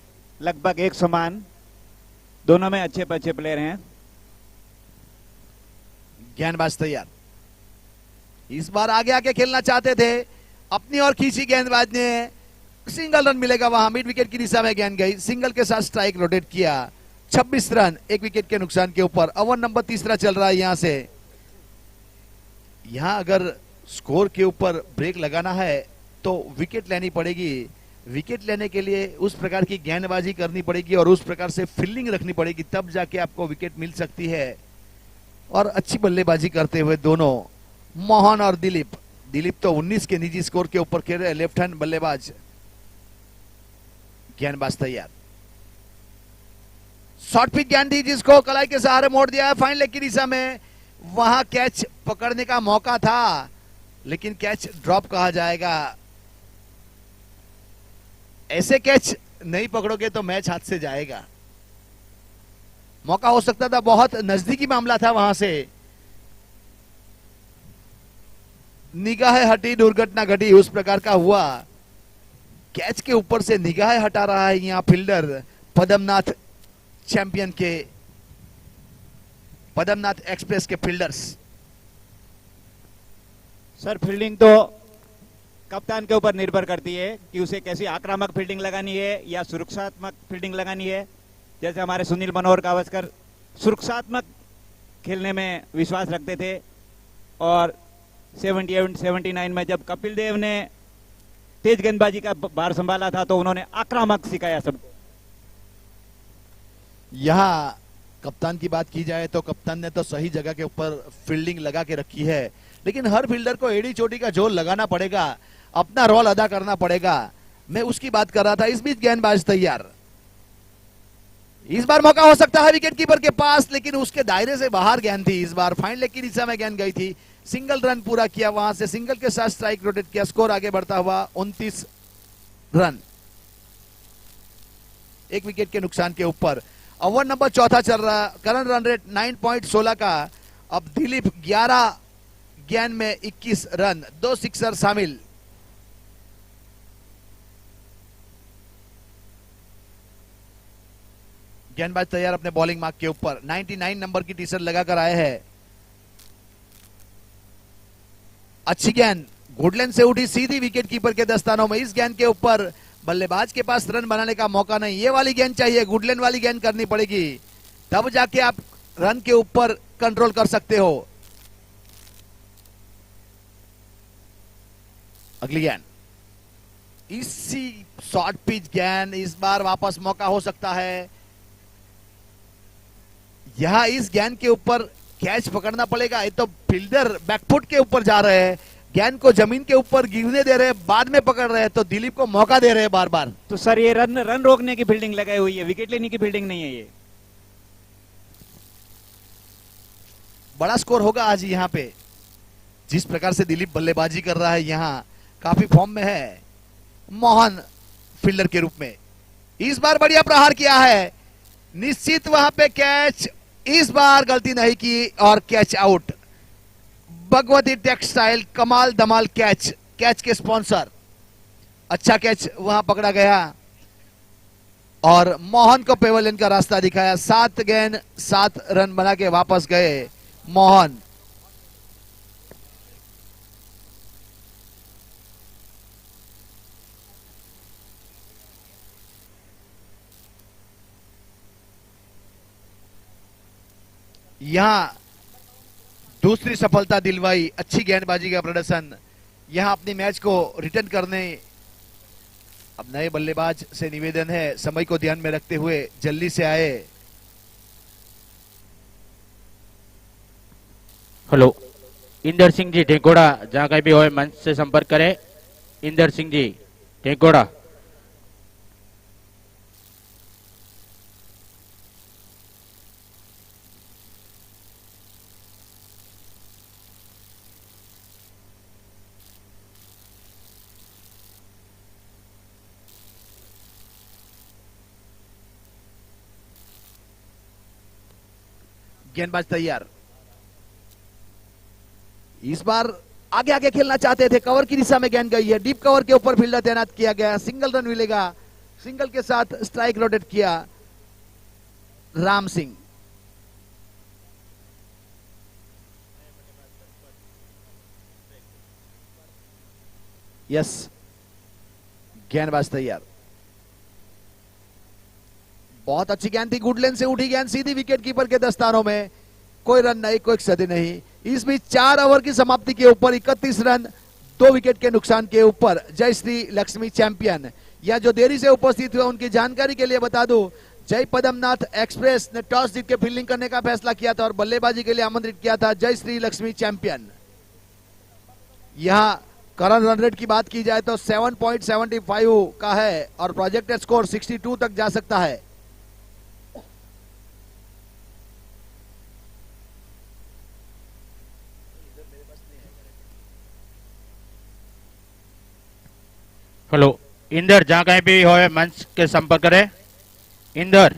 B: लगभग एक समान, दोनों में अच्छे अच्छे प्लेयर हैं।
A: गेंदबाज तैयार, इस बार आगे आके खेलना चाहते थे, अपनी ओर खींची गेंदबाज ने, सिंगल रन मिलेगा। वहां मिड विकेट की दिशा में गेंद गई, सिंगल के साथ स्ट्राइक रोटेट किया। 26 रन, एक विकेट के नुकसान के ऊपर। ओवर नंबर तीसरा चल रहा है। यहां से यहां अगर स्कोर के ऊपर ब्रेक लगाना है तो विकेट लेनी पड़ेगी। विकेट लेने के लिए उस प्रकार की गेंदबाजी करनी पड़ेगी और उस प्रकार से फील्डिंग रखनी पड़ेगी, तब जाके आपको विकेट मिल सकती है। और अच्छी बल्लेबाजी करते हुए दोनों मोहन और दिलीप। दिलीप तो 19 के निजी स्कोर के ऊपर खेल रहे, लेफ्ट हैंड बल्लेबाज। गेंदबाज तैयार, शॉर्ट पिच गेंद दी जिसको कलाई के सहारे मोड़ दिया है फाइन लेग की दिशा में। वहां कैच पकड़ने का मौका था लेकिन कैच ड्रॉप कहा जाएगा। ऐसे कैच नहीं पकड़ोगे तो मैच हाथ से जाएगा। मौका हो सकता था, बहुत नजदीकी मामला था, वहां से निगाह हटी, दुर्घटना घटी, उस प्रकार का हुआ। कैच के ऊपर से निगाह हटा रहा है यहां फील्डर पद्मनाथ चैंपियन के, पद्मनाथ एक्सप्रेस के फील्डर्स।
B: सर फील्डिंग तो कप्तान के ऊपर निर्भर करती है कि उसे कैसी आक्रामक फील्डिंग लगानी है या सुरक्षात्मक फील्डिंग लगानी है। जैसे हमारे सुनील मनोहर गावस्कर सुरक्षात्मक खेलने में विश्वास रखते थे और 78-79 में जब कपिल देव ने तेज गेंदबाजी का भार संभाला था तो उन्होंने आक्रामक सिखाया सबको।
A: यहां कप्तान की बात की जाए तो कप्तान ने तो सही जगह के ऊपर फील्डिंग लगा के रखी है, लेकिन हर फील्डर को एड़ी चोटी का जोर लगाना पड़ेगा, अपना रोल अदा करना पड़ेगा। मैं उसकी बात कर रहा था। इस बीच गेंदबाज तैयार, इस बार मौका हो सकता है विकेट कीपर के पास, लेकिन उसके दायरे से बाहर गेंद थी। इस बार फाइन लेग की दिशा में गेंद गई थी, सिंगल रन पूरा किया, वहां से सिंगल के साथ स्ट्राइक रोटेट किया। स्कोर आगे बढ़ता हुआ 29 रन, एक विकेट के नुकसान के ऊपर। ओवर नंबर चौथा चल रहा, करंट रन रेट 9.16 का। अब दिलीप 11 गेंद में 21 रन, 2 सिक्सर शामिल। गेंदबाज तैयार अपने बॉलिंग मार्क के ऊपर, 99 नंबर की टी शर्ट लगाकर आए हैं। अच्छी गेंद गुडलैंड से उठी सीधी विकेट कीपर के दस्तानों में। इस गेंद के ऊपर बल्लेबाज के पास रन बनाने का मौका नहीं, ये वाली गेंद चाहिए, गुडलैंड वाली गेंद करनी पड़ेगी, तब जाके आप रन के ऊपर कंट्रोल कर सकते हो। अगली गेंद, इसी शॉर्ट पिच गेंद, इस बार वापस मौका हो सकता है। यहां इस गेंद के ऊपर कैच पकड़ना पड़ेगा। ये तो फील्डर बैकफुट के ऊपर जा रहे हैं, गेंद को जमीन के ऊपर गिरने दे रहे हैं, बाद में पकड़ रहे हैं, तो दिलीप को मौका दे रहे हैं बार बार।
B: तो सर ये रन रोकने की फील्डिंग लगाई हुई है, विकेट लेने की फील्डिंग नहीं है। ये
A: बड़ा स्कोर होगा आज यहां पे, जिस प्रकार से दिलीप बल्लेबाजी कर रहा है, यहां काफी फॉर्म में है मोहन फील्डर के रूप में। इस बार बढ़िया प्रहार किया है, निश्चित वहां पे कैच, इस बार गलती नहीं की और कैच आउट। भगवती टेक्सटाइल कमाल धमाल कैच, कैच के स्पॉन्सर, अच्छा कैच वहां पकड़ा गया। और मोहन को पेवेलियन का रास्ता दिखाया। 7 गेंद 7 रन बना के वापस गए मोहन। यहां दूसरी सफलता दिलवाई, अच्छी गेंदबाजी का प्रदर्शन। यहां अपनी मैच को रिटर्न करने अब नए बल्लेबाज से निवेदन है, समय को ध्यान में रखते हुए जल्दी से आए।
D: हेलो, इंदर सिंह जी ढेंकोड़ा जहां कहीं भी हो मंच से संपर्क करें। इंदर सिंह जी ढेंकोड़ा।
A: गेंदबाज तैयार। इस बार आगे आगे खेलना चाहते थे, कवर की दिशा में गेंद गई है, डीप कवर के ऊपर फील्डर तैनात किया गया। सिंगल रन मिलेगा, सिंगल के साथ स्ट्राइक रोटेट किया राम सिंह। यस, गेंदबाज तैयार। बहुत अच्छी गेंद थी, गुड लेंथ से उठी गेंद सीधी विकेट कीपर के दस्तानों में। कोई रन नहीं, कोई क्षति नहीं। इस बीच 4 ओवर की समाप्ति के ऊपर 31 रन 2 विकेट के नुकसान के ऊपर जय श्री लक्ष्मी चैंपियन। या जो देरी से उपस्थित हुए उनकी जानकारी के लिए बता दूं, जय पद्मनाथ एक्सप्रेस ने टॉस जीत के फील्डिंग करने का फैसला किया था और बल्लेबाजी के लिए आमंत्रित किया था जय श्री लक्ष्मी चैंपियन। यहां करंट रन रेट की बात की जाए तो 7.75 का है और प्रोजेक्टेड स्कोर 62 तक जा सकता है।
D: हेलो, इंदर जहां कहीं भी हो मंच के संपर्क करें। इंदर।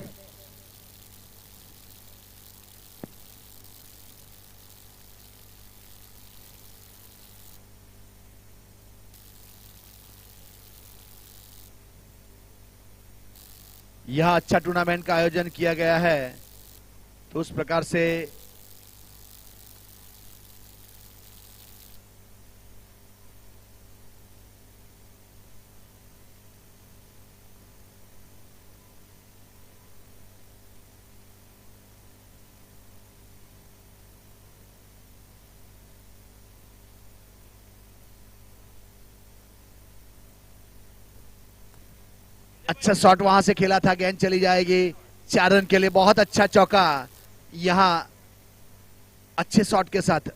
A: यह अच्छा टूर्नामेंट का आयोजन किया गया है, तो उस प्रकार से अच्छा शॉट वहां से खेला था, गेंद चली जाएगी 4 रन के लिए। बहुत अच्छा चौका यहां अच्छे शॉट के साथ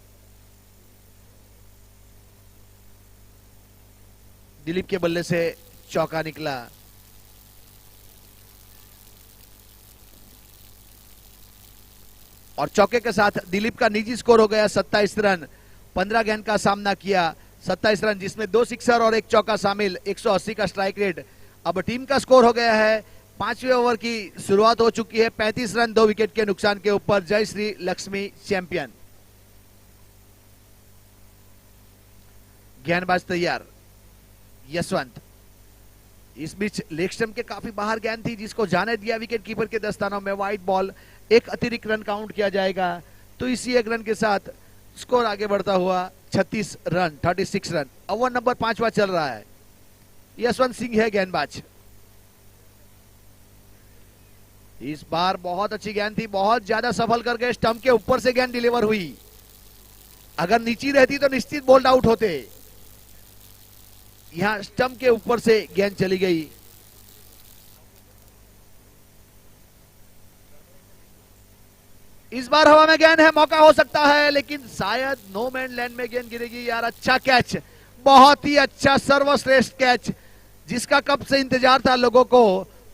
A: दिलीप के बल्ले से चौका निकला। और चौके के साथ दिलीप का निजी स्कोर हो गया 27 रन। 15 गेंद का सामना किया, 27 रन जिसमें 2 सिक्सर और 1 चौका शामिल, 180 का स्ट्राइक रेट। अब टीम का स्कोर हो गया है, 5वें ओवर की शुरुआत हो चुकी है, 35 रन 2 विकेट के नुकसान के ऊपर जय श्री लक्ष्मी चैंपियन। गेंदबाज तैयार यशवंत। इस बीच लेग स्टंप के काफी बाहर गेंद थी जिसको जाने दिया विकेट कीपर के दस्तानों में। वाइड बॉल, एक अतिरिक्त रन काउंट किया जाएगा, तो इसी 1 रन के साथ स्कोर आगे बढ़ता हुआ 36 रन 36 रन। ओवर नंबर 5वां चल रहा है। यशवंत सिंह है गेंदबाज। इस बार बहुत अच्छी गेंद थी, बहुत ज्यादा सफल करके स्टंप के ऊपर से गेंद डिलीवर हुई। अगर नीचे रहती तो निश्चित बोल्ड आउट होते। यहां स्टंप के ऊपर से गेंद चली गई। इस बार हवा में गेंद है, मौका हो सकता है, लेकिन शायद नो मैन लैंड में गेंद गिरेगी। यार अच्छा कैच, बहुत ही अच्छा सर्वश्रेष्ठ कैच जिसका कब से इंतजार था लोगों को।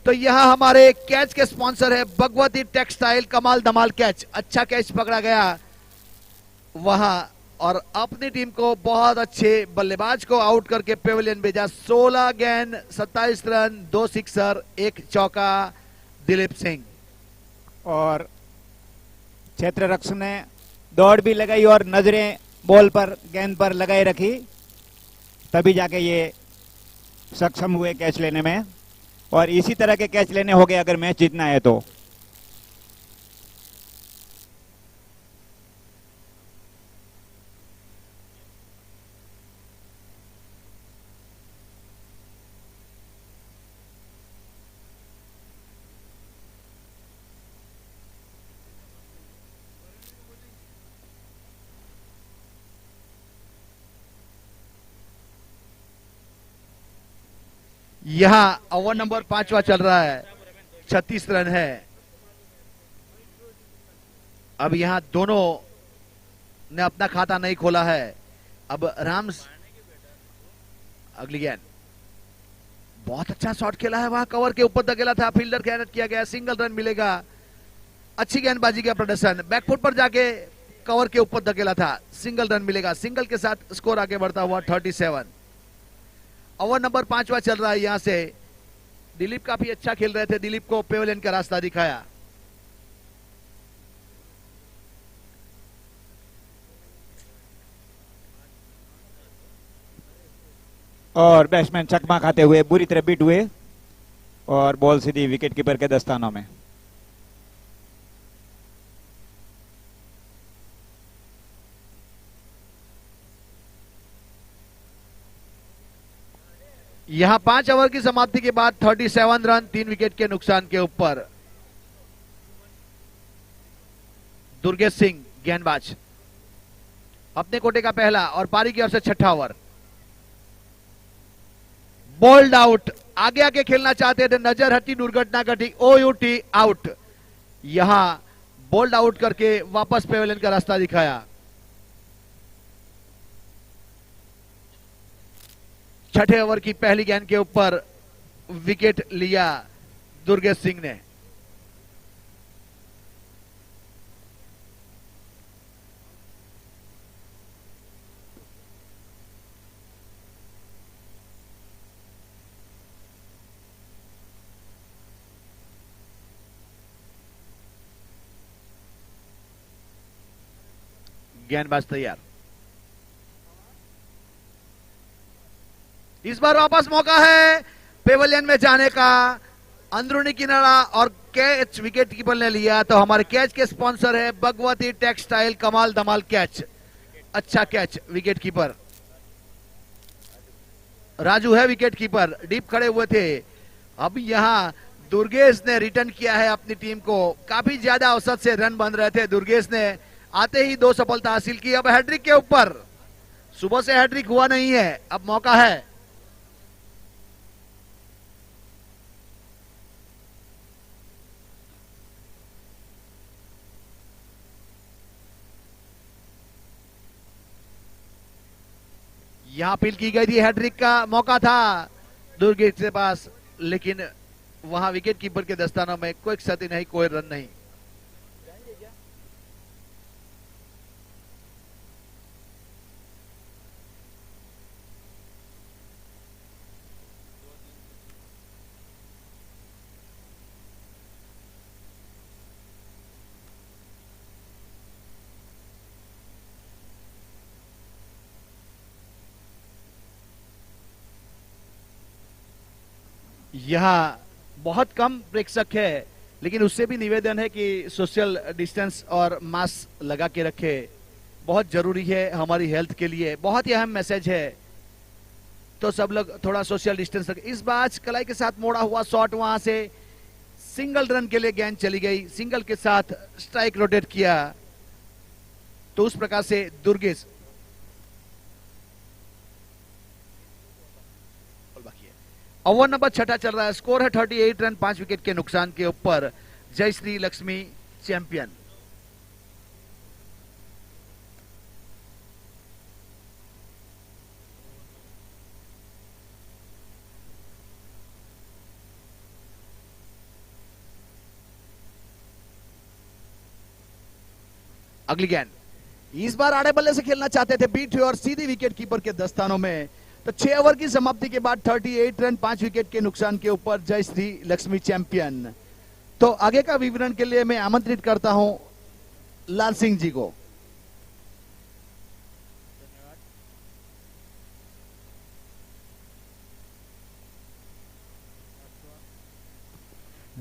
A: तो यह हमारे कैच के स्पॉन्सर है भगवती टेक्सटाइल। कमाल धमाल कैच, अच्छा कैच पकड़ा गया वहां और अपनी टीम को बहुत अच्छे बल्लेबाज को आउट करके पेविलियन भेजा। 16 गेंद 27 रन 2 सिक्सर 1 चौका दिलीप सिंह।
B: और क्षेत्र रक्षक ने दौड़ भी लगाई और नजरें बॉल पर गेंद पर लगाए रखी, तभी जाके ये सक्षम हुए कैच लेने में। और इसी तरह के कैच लेने होंगे अगर मैच जीतना है तो।
A: यहाँ ओवर नंबर 5वां चल रहा है, 36 रन है। अब यहाँ दोनों ने अपना खाता नहीं खोला है। अब राम्स अगली गेंद, बहुत अच्छा शॉट खेला है, वहां कवर के ऊपर धकेला था, फील्डर कैच किया गया, सिंगल रन मिलेगा। अच्छी गेंदबाजी का प्रदर्शन, बैकफुट पर जाके कवर के ऊपर धकेला था, सिंगल रन मिलेगा। सिंगल के साथ स्कोर आगे बढ़ता हुआ 37। ओवर नंबर 5वां चल रहा है। यहां से दिलीप काफी अच्छा खेल रहे थे, दिलीप को पेवेलियन का रास्ता दिखाया।
B: और बैट्समैन चकमा खाते हुए बुरी तरह बीट हुए और बॉल सीधी विकेट कीपर के दस्तानों में।
A: यहां 5 ओवर की समाप्ति के बाद 37 रन, 3 विकेट के नुकसान के ऊपर। दुर्गेश सिंह गेंदबाज, अपने कोटे का पहला और पारी की ओर से छठा ओवर। बोल्ड आउट, आगे आगे खेलना चाहते थे, नजर हटी, दुर्घटना घटी, OUT आउट। यहां बोल्ड आउट करके वापस पेवेलियन का रास्ता दिखाया। छठे ओवर की पहली गेंद के ऊपर विकेट लिया दुर्गेश सिंह ने। गेंदबाज तैयार, इस बार वापस मौका है पेवेलियन में जाने का। अंदरूनी किनारा और कैच विकेट कीपर ने लिया। तो हमारे कैच के स्पॉन्सर है भगवती टेक्सटाइल, कमाल धमाल कैच, अच्छा कैच। विकेट कीपर राजू है विकेट कीपर, डीप खड़े हुए थे। अब यहां दुर्गेश ने रिटर्न किया है अपनी टीम को, काफी ज्यादा औसत से रन बन रहे थे। दुर्गेश ने आते ही 2 सफलता हासिल की। अब हैट्रिक के ऊपर, सुबह से हैट्रिक हुआ नहीं है, अब मौका है। यहां अपील की गई थी, हैट्रिक का मौका था दुर्गेश के पास, लेकिन वहां विकेट कीपर के दस्तानों में कोई क्षति नहीं, कोई रन नहीं। यहाँ बहुत कम प्रेक्षक है, लेकिन उससे भी निवेदन है कि सोशल डिस्टेंस और मास्क लगा के रखे, बहुत जरूरी है हमारी हेल्थ के लिए, बहुत ही अहम मैसेज है। तो सब लोग थोड़ा सोशल डिस्टेंस रखें। इस बार कलाई के साथ मोड़ा हुआ शॉट, वहां से सिंगल रन के लिए गेंद चली गई, सिंगल के साथ स्ट्राइक रोटेट किया। तो उस प्रकार से दुर्गेश ओवर नंबर 6 चल रहा है, स्कोर है 38 रन, 5 विकेट के नुकसान के ऊपर। जय श्री लक्ष्मी चैंपियन। अगली गेंद, इस बार आड़े बल्ले से खेलना चाहते थे, बीट हुए और सीधी विकेट कीपर के दस्तानों में। तो 6 ओवर की समाप्ति के बाद 38 रन, 5 विकेट के नुकसान के ऊपर जय श्री लक्ष्मी चैंपियन। तो आगे का विवरण के लिए मैं आमंत्रित करता हूं लाल सिंह जी को।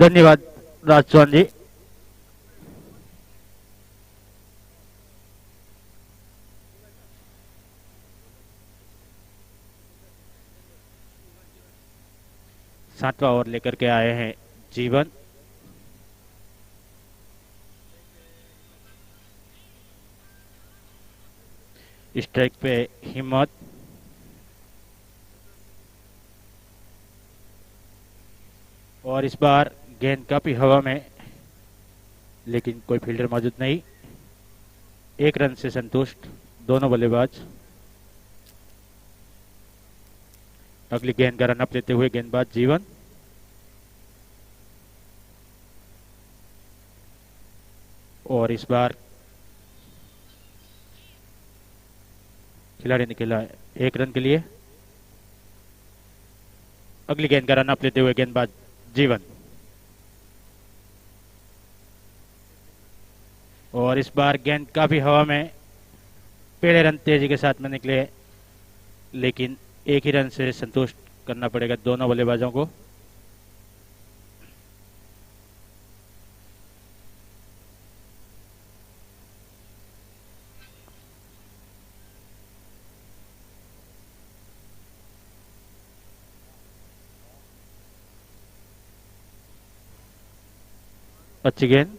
D: धन्यवाद राज चौहान जी। सातवां ओवर लेकर के आए हैं जीवन। स्ट्राइक पे हिम्मत, और इस बार गेंद काफी हवा में, लेकिन कोई फील्डर मौजूद नहीं। एक रन से संतुष्ट दोनों बल्लेबाज। अगली गेंद का रनअप लेते हुए गेंदबाज जीवन। और इस बार खिलाड़ी ने खेला एक रन के लिए। अगली गेंद का रनअप लेते हुए गेंदबाज जीवन। और इस बार गेंद काफी हवा में, पहले रन तेजी के साथ में निकले, लेकिन एक ही रन से संतुष्ट करना पड़ेगा दोनों बल्लेबाजों को। अच्छी गेंद।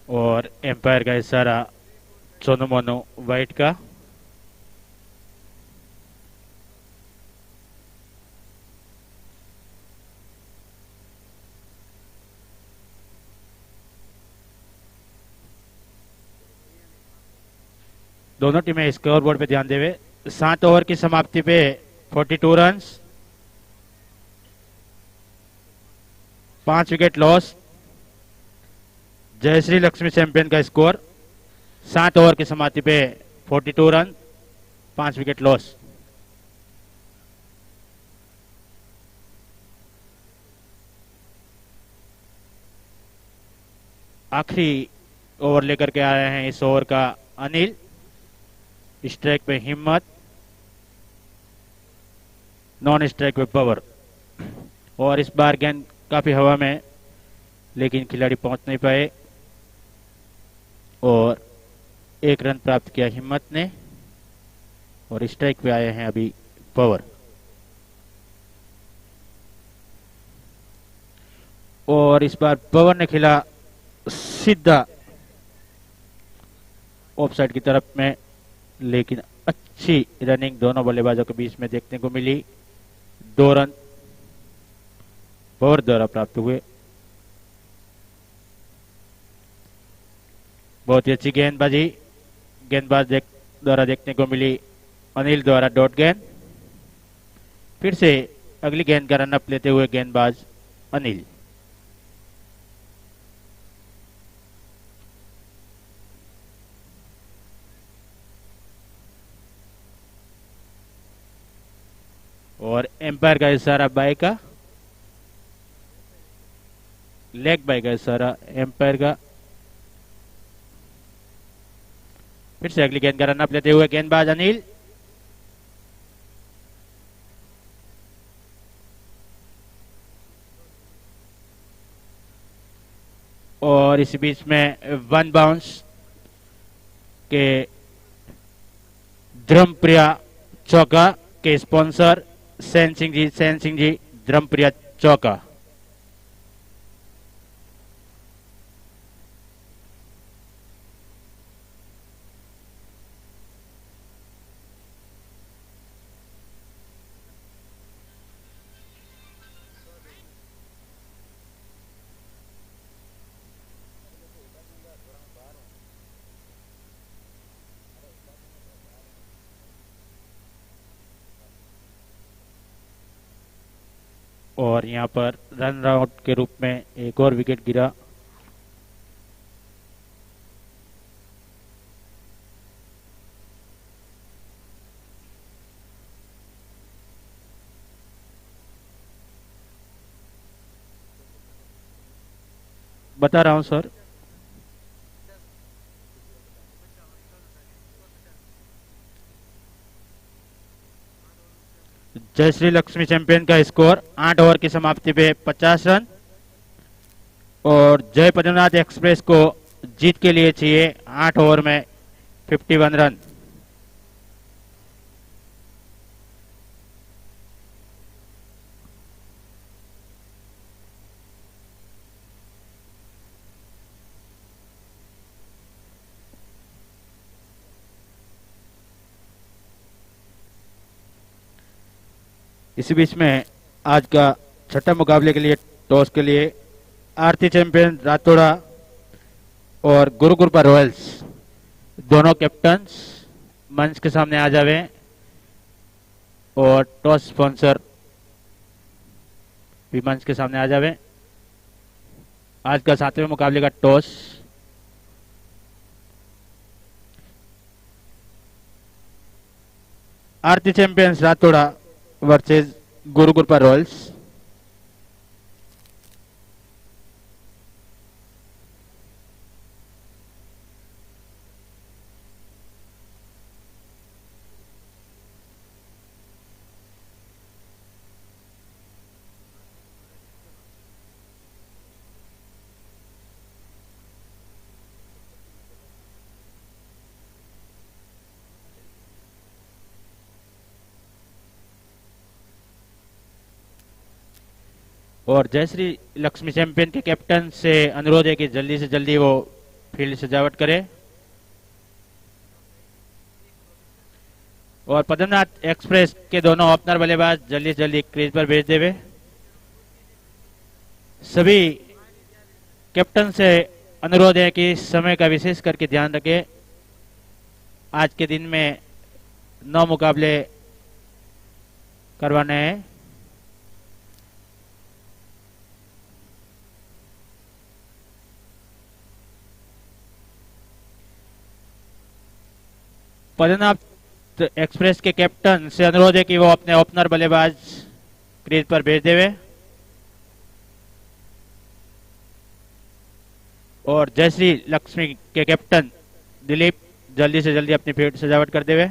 D: और एम्पायर का इशारा सोनू मोनू वाइट का। दोनों टीमें स्कोर बोर्ड पे ध्यान देवे। 7 ओवर की समाप्ति पे 42 run, 5 wicket loss. Jayshree Lakshmi champion का स्कोर 7 ओवर की समाप्ति पे 42 रन, 5 विकेट लॉस। आखिरी ओवर लेकर के आ रहे हैं इस ओवर का अनिल। स्ट्राइक पे हिम्मत, नॉन स्ट्राइक पे पवर। और इस बार गेंद काफी हवा में, लेकिन खिलाड़ी पहुंच नहीं पाए और एक रन प्राप्त किया हिम्मत ने। और स्ट्राइक पे आए हैं अभी पवर। और इस बार पवर ने खेला सीधा ऑफसाइड की तरफ में, लेकिन अच्छी रनिंग दोनों बल्लेबाजों के बीच में देखने को मिली। 2 रन पवर द्वारा प्राप्त हुए। बहुत ही अच्छी गेंदबाजी गेंदबाज द्वारा देखने को मिली। अनिल द्वारा डॉट गेंद। फिर से अगली गेंद का रनअप लेते हुए गेंदबाज अनिल। और एम्पायर का इशारा बाय का, लेग बाय का इशारा एम्पायर का। फिर से अगली गेंद का रनअप लेते हुए गेंदबाज अनिल। और इस बीच में 1 बाउंस के ध्रुमप्रिया चौका के स्पॉन्सर सैन सिंह जी ध्रुमप्रिया चौका। और यहां पर रन आउट के रूप में एक और विकेट गिरा। बता रहा हूं सर। जयश्री लक्ष्मी चैंपियन का स्कोर 8 ओवर की समाप्ति पे 50 रन और जय पद्मनाथ एक्सप्रेस को जीत के लिए चाहिए 8 ओवर में 51 रन। इसी बीच में आज का छठा मुकाबले के लिए टॉस के लिए आरती चैंपियन रातोड़ा और गुरुकृपा रॉयल्स दोनों कैप्टन्स मंच के सामने आ जावे और टॉस स्पॉन्सर भी मंच के सामने आ जावे। आज का 7वें मुकाबले का टॉस आरती चैंपियंस रातोड़ा वर्सेस गुरुकृपा रॉयल्स। और जयश्री लक्ष्मी चैंपियन के कैप्टन से अनुरोध है कि जल्दी से जल्दी वो फील्ड सजावट करे और पद्मनाथ एक्सप्रेस के दोनों ओपनर बल्लेबाज जल्दी से जल्दी क्रीज पर भेज देवे। सभी कैप्टन से अनुरोध है कि समय का विशेष करके ध्यान रखें। आज के दिन में 9 मुकाबले करवाने हैं। पद्मनाथ एक्सप्रेस के कैप्टन से अनुरोध है कि वो अपने ओपनर बल्लेबाज क्रीज पर भेज देवे और जयश्री लक्ष्मी के कैप्टन दिलीप जल्दी से जल्दी अपनी फील्ड सजावट कर देवे।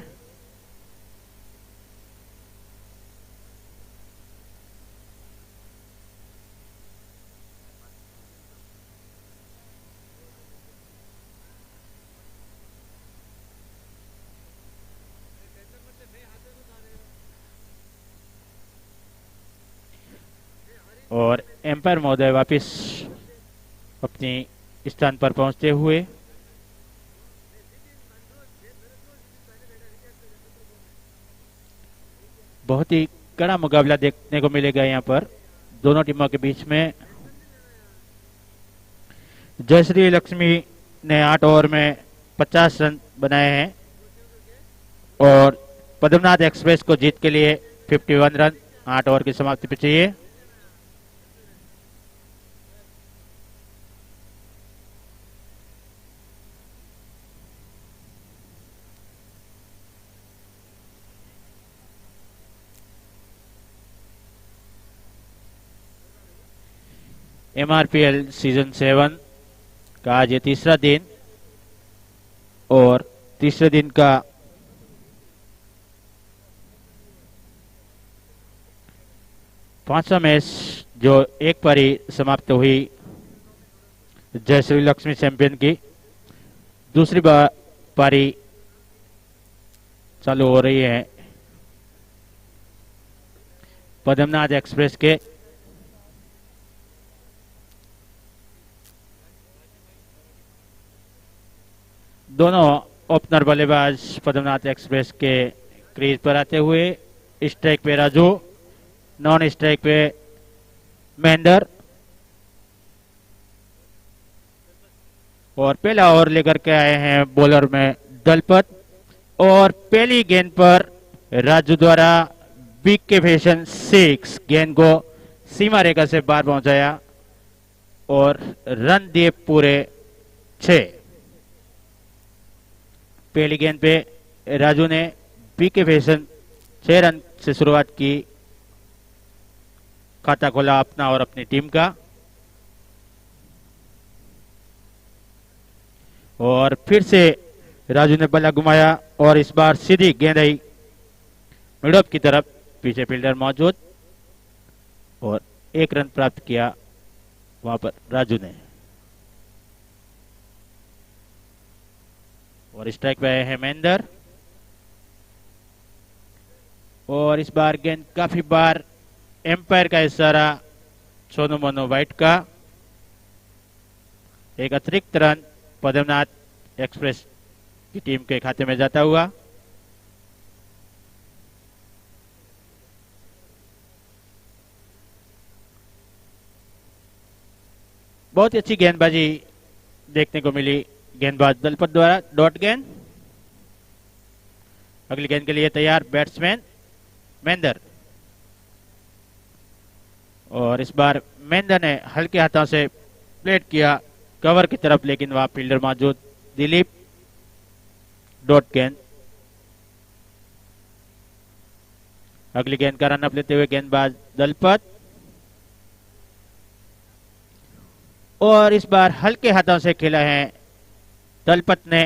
D: और एम्पायर महोदय वापिस अपनी स्थान पर पहुंचते हुए बहुत ही कड़ा मुकाबला देखने को मिलेगा यहाँ पर दोनों टीमों के बीच में। जयश्री लक्ष्मी ने 8 ओवर में 50 रन बनाए हैं और पद्मनाथ एक्सप्रेस को जीत के लिए 51 रन 8 ओवर की समाप्ति पे चाहिए। MRPL सीजन 7 का आज ये तीसरा दिन और तीसरे दिन का पांचवा मैच जो एक पारी समाप्त हुई जयश्री लक्ष्मी चैंपियन की, दूसरी पारी चालू हो रही है पद्मनाथ एक्सप्रेस के। दोनों ओपनर बल्लेबाज पद्मनाथ एक्सप्रेस के क्रीज पर आते हुए स्ट्राइक पे राजू, नॉन स्ट्राइक पे महेंद्र और पहला ओवर लेकर के आए हैं बॉलर में दलपत और पहली गेंद पर राजू द्वारा बिग के फैशन 6 गेंद को सीमा रेखा से बाहर पहुंचाया और रन दिए पूरे 6। पहली गेंद पे राजू ने बीके फैशन 6 रन से शुरुआत की, खाता खोला अपना और अपनी टीम का और फिर से राजू ने बल्ला घुमाया और इस बार सीधी गेंद आई मिडऑफ की तरफ पीछे फील्डर मौजूद और 1 रन प्राप्त किया वहां पर राजू ने। और स्ट्राइक पे आए हैं महेंद्र और इस बार गेंद काफी बार एम्पायर का इशारा सोनू मनु वाइट का। एक अतिरिक्त रन पद्मनाथ एक्सप्रेस की टीम के खाते में जाता हुआ। बहुत ही अच्छी गेंदबाजी देखने को मिली गेंदबाज दलपत द्वारा। डॉट गेंद। अगली गेंद के लिए तैयार बैट्समैन महेंद्र और इस बार महेंद्र ने हल्के हाथों से प्लेट किया कवर की तरफ, लेकिन वहां फील्डर मौजूद दिलीप। डॉट गेंद। अगली गेंद का रन अप लेते हुए गेंदबाज दलपत और इस बार हल्के हाथों से खेला है दलपत ने।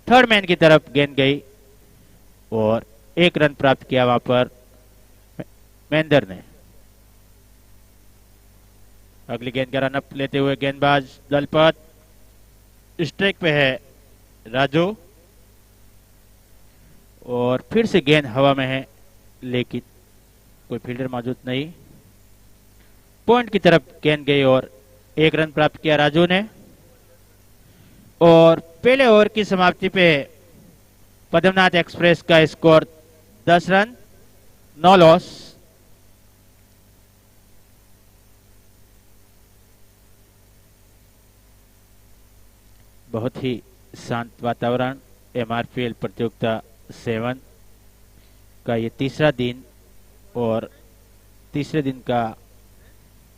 D: थर्ड मैन की तरफ गेंद गई और 1 रन प्राप्त किया वहां पर महेंद्र ने। अगली गेंद का रन अप लेते हुए गेंदबाज दलपत। स्ट्राइक पे है राजू और फिर से गेंद हवा में है लेकिन कोई फील्डर मौजूद नहीं। पॉइंट की तरफ गेंद गई और 1 रन प्राप्त किया राजू ने। और पहले ओवर की समाप्ति पे पद्मनाथ एक्सप्रेस का स्कोर 10 रन 9 लॉस। बहुत ही शांत वातावरण MRPL प्रतियोगिता 7 का ये तीसरा दिन और तीसरे दिन का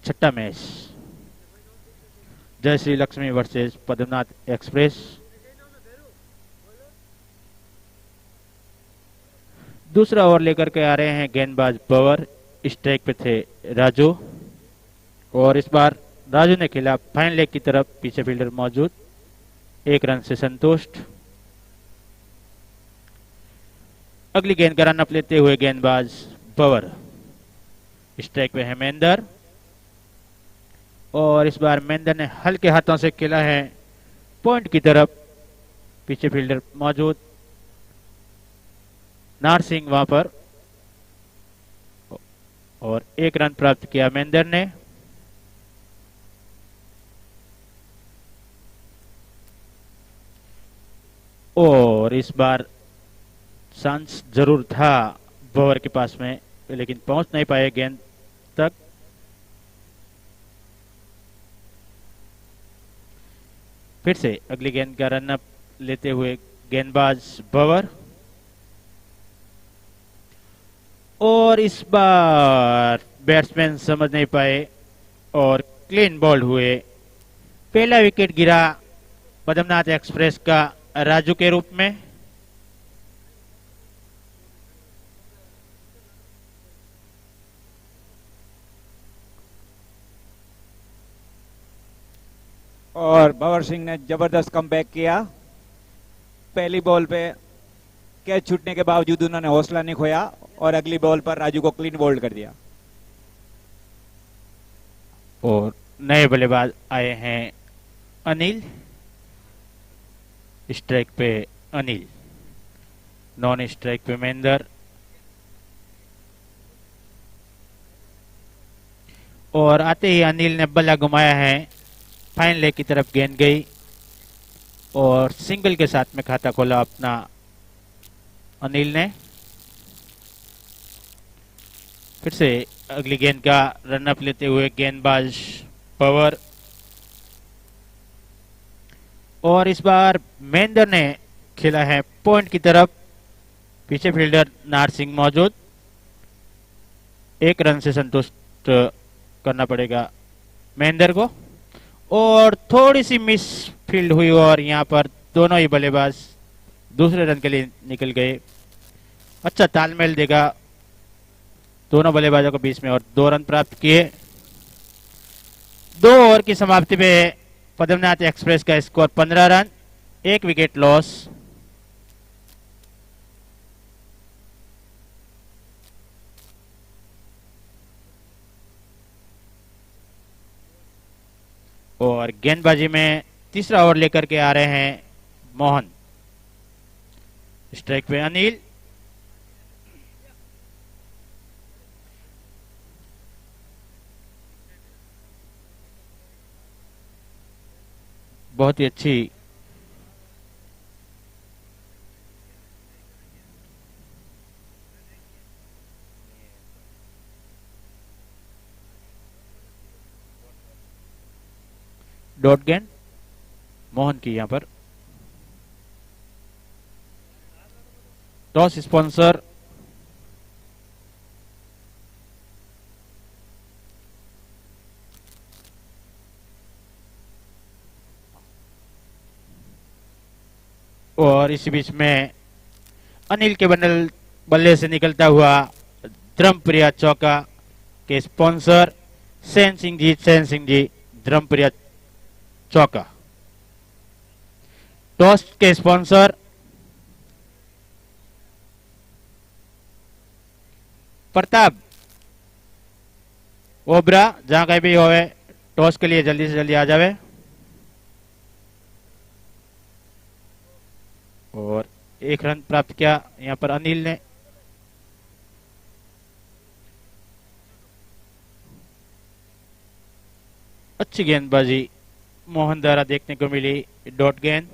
D: छठा मैच जय श्री लक्ष्मी वर्सेस पद्मनाथ एक्सप्रेस। दूसरा ओवर लेकर के आ रहे हैं गेंदबाज पवर। स्ट्राइक पे थे राजू और इस बार राजू ने खेला फाइन लेग की तरफ, पीछे फील्डर मौजूद। 1 रन से संतुष्ट। अगली गेंद का रन अप लेते हुए गेंदबाज पवर। स्ट्राइक पे है महेंद्र और इस बार महेंद्र ने हल्के हाथों से खेला है पॉइंट की तरफ, पीछे फील्डर मौजूद नार सिंह वहां पर और 1 रन प्राप्त किया महेंद्र ने। और इस बार चांस जरूर था बॉवर के पास में लेकिन पहुंच नहीं पाए गेंद तक। फिर से अगली गेंद का रन अप लेते हुए गेंदबाज बॉवर और इस बार बैट्समैन समझ नहीं पाए और क्लीन बॉल्ड हुए। पहला विकेट गिरा पद्मनाथ एक्सप्रेस का राजू के रूप में।
B: और भंवर सिंह ने जबरदस्त कमबैक किया। पहली बॉल पे कैच छूटने के बावजूद उन्होंने हौसला नहीं खोया और अगली बॉल पर राजू को क्लीन बोल्ड कर दिया।
D: और नए बल्लेबाज आए हैं अनिल। स्ट्राइक पे अनिल, नॉन स्ट्राइक पे महेंद्र और आते ही अनिल ने बल्ला घुमाया है। फाइन लेग की तरफ गेंद गई और सिंगल के साथ में खाता खोला अपना अनिल ने। फिर से अगली गेंद का रन अप लेते हुए गेंदबाज पवर और इस बार महेंद्र ने खेला है पॉइंट की तरफ, पीछे फील्डर नार सिंह मौजूद। 1 रन से संतुष्ट करना पड़ेगा महेंद्र को और थोड़ी सी मिस फील्ड हुई और यहां पर दोनों ही बल्लेबाज दूसरे रन के लिए निकल गए। अच्छा तालमेल देगा दोनों बल्लेबाजों के बीच में और 2 रन प्राप्त किए। 2 ओवर की समाप्ति पे पद्मनाथ एक्सप्रेस का स्कोर 15 रन 1 विकेट लॉस। और गेंदबाजी में तीसरा ओवर लेकर के आ रहे हैं मोहन। स्ट्राइक पे अनिल, बहुत ही अच्छी डॉट गेंद मोहन की यहां पर। टॉस स्पॉन्सर और इसी बीच में अनिल के बल्ले से निकलता हुआ धर्मप्रिया चौका के स्पॉन्सर सेन सिंह जी धर्मप्रिया चौका। टॉस के स्पॉन्सर प्रताप ओबरा, जहां कहीं भी होवे टॉस के लिए जल्दी से जल्दी आ जावे। और 1 रन प्राप्त किया यहां पर अनिल ने। अच्छी गेंदबाजी मोहन द्वारा देखने को मिली, डॉट गेंद।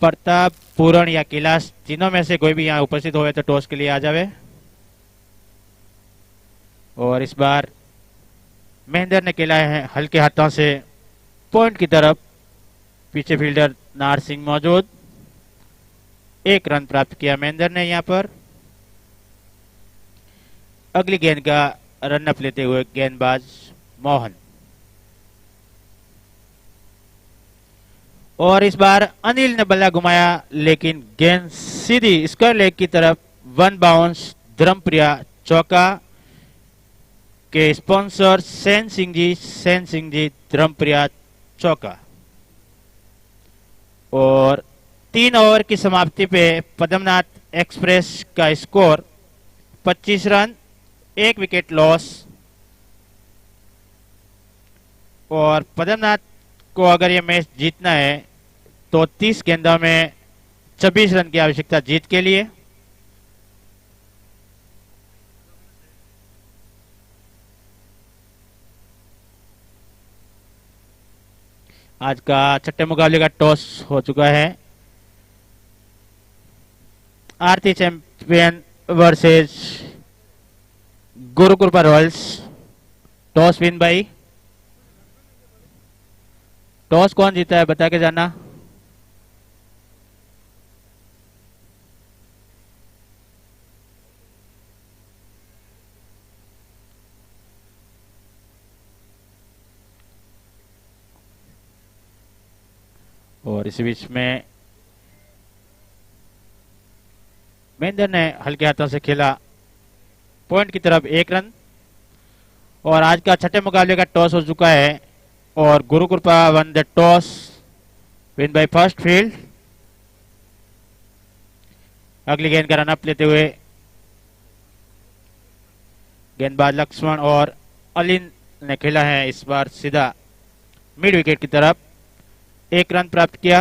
D: प्रताप, पूरण या कैलाश, तीनों में से कोई भी यहां उपस्थित होवे तो टॉस के लिए आ जावे। और इस बार महेंद्र ने खेला है हल्के हाथों से पॉइंट की तरफ। पीछे फील्डर नार सिंह मौजूद। 1 रन प्राप्त किया महेंद्र ने यहां पर। अगली गेंद का रनअप लेते हुए गेंदबाज मोहन। और इस बार अनिल ने बल्ला घुमाया, लेकिन गेंद सीधी स्क्वायर लेग की तरफ। 1 बाउंस, धर्मप्रिया चौका के स्पॉन्सर सेन सिंह जी धर्मप्रिया चौका। और 3 ओवर की समाप्ति पे पद्मनाथ एक्सप्रेस का स्कोर 25 रन, 1 विकेट लॉस। और पद्मनाथ को अगर ये मैच जीतना है तो 30 गेंदों में 26 रन की आवश्यकता जीत के लिए। आज का छठे मुकाबले का टॉस हो चुका है। आरती champion versus Gurukripa Royals. Toss win by, toss कौन जीता है बता के जाना। और इसी बीच में महेंद्र ने हल्के हाथों से खेला पॉइंट की तरफ 1 रन। और आज का छठे मुकाबले का टॉस हो चुका है और Gurukripa one the toss win by first field. अगली गेंद का रन अप लेते हुए गेंदबाज लक्ष्मण और अलिन ने खेला है इस बार सीधा मिड विकेट की तरफ। 1 रन प्राप्त किया।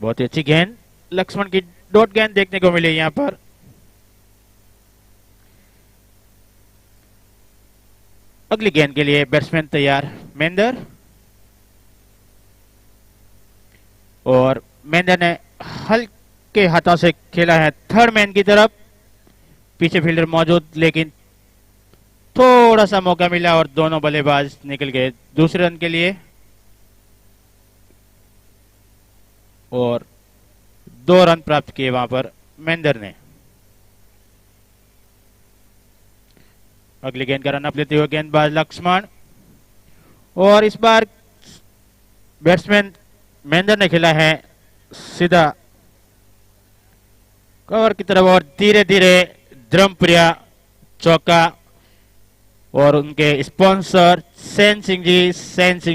D: बहुत ही अच्छी गेंद लक्ष्मण की डॉट गेंद देखने को मिली यहां पर। अगली गेंद के लिए बैट्समैन तैयार महेंद्र। और महेंद्र ने हल्के हाथों से खेला है थर्ड मैन की तरफ। पीछे फील्डर मौजूद, लेकिन थोड़ा सा मौका मिला और दोनों बल्लेबाज निकल गए दूसरे रन के लिए। और 2 रन प्राप्त किए वहां पर महेंद्र ने। अगली गेंद का रन अप लेते हुए गेंदबाज लक्ष्मण। और इस बार बैट्समैन महेंद्र ने खेला है सीधा कवर की तरफ और धीरे धीरे धर्मप्रिया चौका और उनके स्पॉन्सर सेन सिंह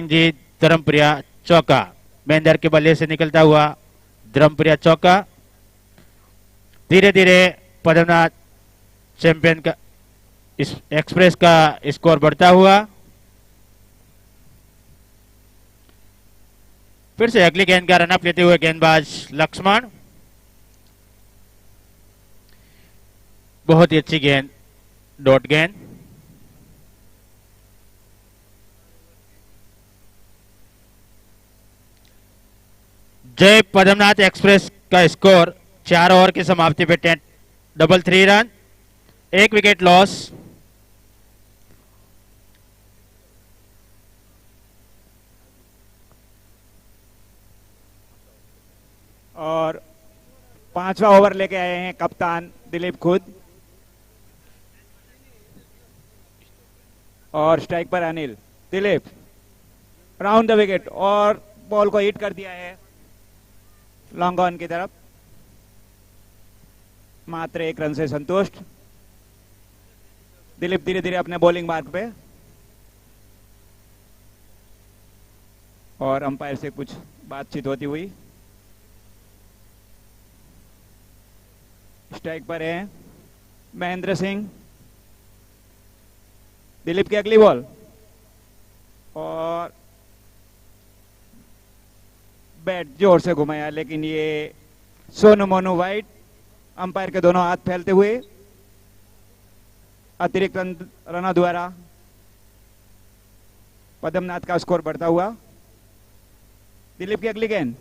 D: जी धर्मप्रिया चौका। महेंद्र के बल्ले से निकलता हुआ धर्मप्रिया चौका। धीरे धीरे पद्मनाथ चैंपियन का एक्सप्रेस का स्कोर बढ़ता हुआ। फिर से अगली गेंद का रनअप लेते हुए गेंदबाज लक्ष्मण। बहुत ही अच्छी गेंद, डॉट गेंद। जय पद्मनाथ एक्सप्रेस का स्कोर 4 ओवर की समाप्ति पे 3 रन, 1 विकेट लॉस।
B: और 5वां ओवर लेके आए हैं कप्तान दिलीप खुद। और स्ट्राइक पर Anil. Dilip round the wicket और बॉल को हिट कर दिया है लॉन्ग ऑन की तरफ। मात्र 1 रन से संतुष्ट दिलीप धीरे धीरे अपने बॉलिंग मार्ग पे। और अंपायर से कुछ बातचीत होती हुई। स्ट्राइक पर है महेंद्र सिंह। दिलीप की अगली बॉल और बैट जोर से घुमाया, लेकिन ये सोनू मोनू वाइट। अंपायर के दोनों हाथ फैलते हुए अतिरिक्त रनों द्वारा पद्मनाथ का स्कोर बढ़ता हुआ। दिलीप की अगली गेंद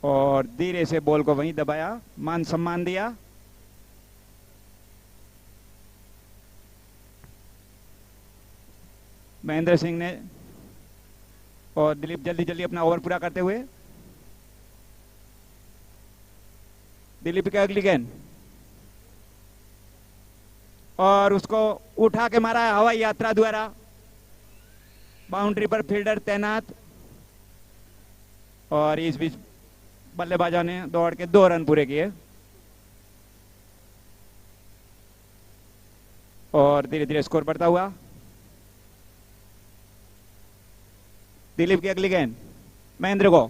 B: और धीरे से बॉल को वहीं दबाया, मान सम्मान दिया। महेंद्र सिंह ने और दिलीप जल्दी जल्दी अपना ओवर पूरा करते हुए। दिलीप की अगली गेंद और उसको उठा के मारा है हवाई यात्रा द्वारा। बाउंड्री पर फील्डर तैनात और इस बीच बल्लेबाजों ने दौड़ के 2 रन पूरे किए। और धीरे धीरे स्कोर बढ़ता हुआ। दिलीप की अगली गेंद महेंद्र को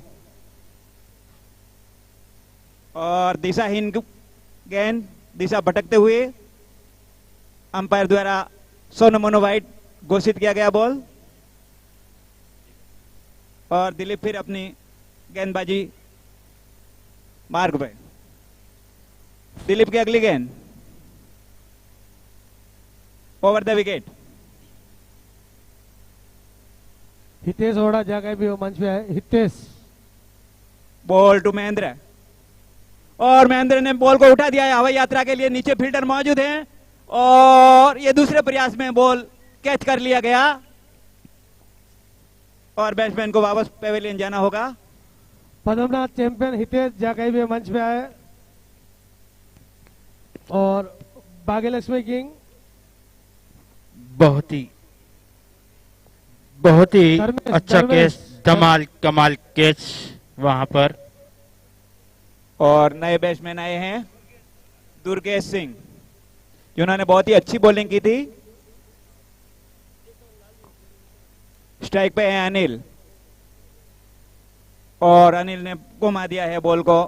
B: और दिशाहीन गेंद, दिशा भटकते हुए अंपायर द्वारा सोनू मोनू वाइट घोषित किया गया बॉल। और दिलीप फिर अपनी गेंदबाजी मार्ग पे। दिलीप की अगली गेंद ओवर द विकेट।
C: हितेश ओड़ा जगह भी वो मंच पे है। हितेश
B: बॉल टू महेंद्र और महेंद्र ने बॉल को उठा दिया है हवाई यात्रा के लिए। नीचे फील्डर मौजूद हैं और ये दूसरे प्रयास में बॉल कैच कर लिया गया और बैट्समैन को वापस पेविलियन जाना होगा।
C: पद्मनाथ चैंपियन हितेश जगह भी मंच पे आए और भाग्यलक्ष्मी किंग
D: बहुत ही अच्छा कैच, कमाल कैच वहां पर।
B: और नए बैट्समैन आए हैं दुर्गेश सिंह, जिन्होंने बहुत ही अच्छी बॉलिंग की थी। स्ट्राइक पे है अनिल और अनिल ने घुमा दिया है बॉल को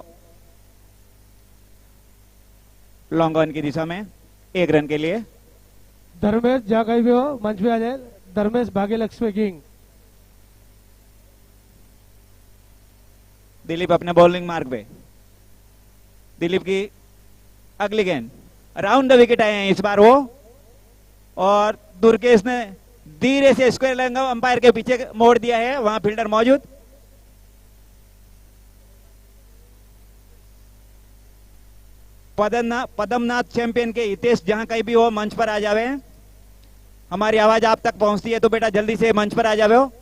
B: लॉन्ग ऑन की दिशा में 1 रन के लिए।
C: धर्मेश जगह भी हो मंच पे आ जाए। धर्मेश भाग्यलक्ष्मी किंग।
B: दिलीप अपने बॉलिंग मार्ग पे। दिलीप की अगली गेंद राउंड द विकेट आए हैं इस बार वो। और दुर्गेश ने धीरे से स्क्वायर लेग अंपायर के पीछे मोड़ दिया है, वहां फील्डर मौजूद। पद्मनाथ चैंपियन के हितेश जहां कहीं भी हो मंच पर आ जावे। हमारी आवाज आप तक पहुंचती है तो बेटा जल्दी से मंच पर आ जावे हो।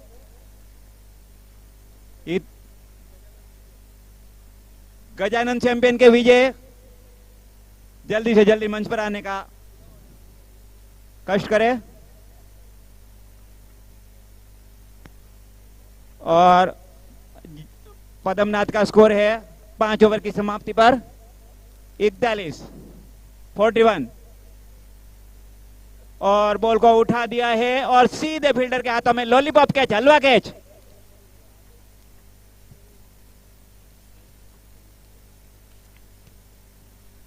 B: गजानन चैंपियन के विजय जल्दी से जल्दी मंच पर आने का कष्ट करें। और पद्मनाथ का स्कोर है 5 ओवर की समाप्ति पर 41 और बॉल को उठा दिया है और सीधे फील्डर के हाथों में लॉलीपॉप कैच, हलवा कैच।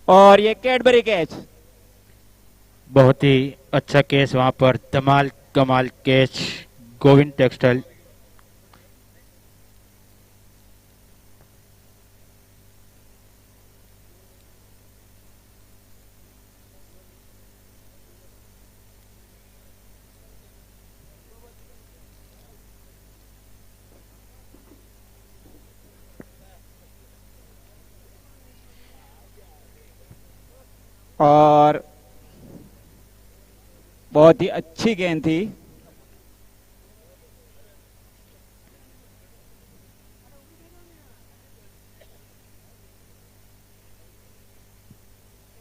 B: और ये कैडबरी कैच।
D: बहुत ही अच्छा कैच वहां पर, धमाल कमाल कैच गोविंद टेक्सटाइल।
B: और बहुत ही अच्छी गेंद थी।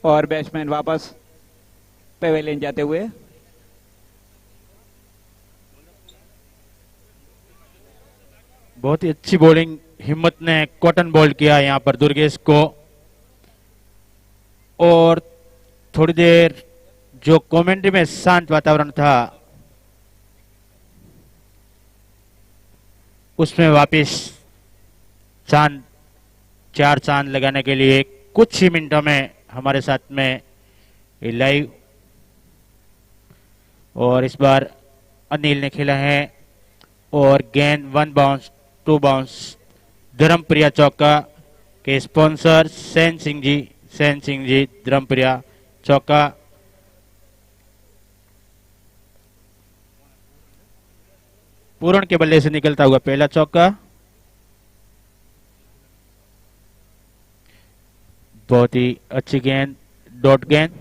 B: और बैट्समैन वापस पेवेलियन जाते हुए।
D: बहुत ही अच्छी बॉलिंग, हिम्मत ने कॉटन बॉल किया यहां पर दुर्गेश को। और थोड़ी देर जो कमेंट्री में शांत वातावरण था उसमें वापस चांद, 4 चांद लगाने के लिए कुछ ही मिनटों में हमारे साथ में लाइव। और इस बार अनिल ने खेला है और गेंद 1 बाउंस 2 बाउंस। धर्मप्रिया चौका के स्पॉन्सर सेन सिंह जी धर्मप्रिया चौका। पूर्ण के बल्ले से निकलता हुआ पहला चौका। बहुत ही अच्छी गेंद, डॉट गेंद।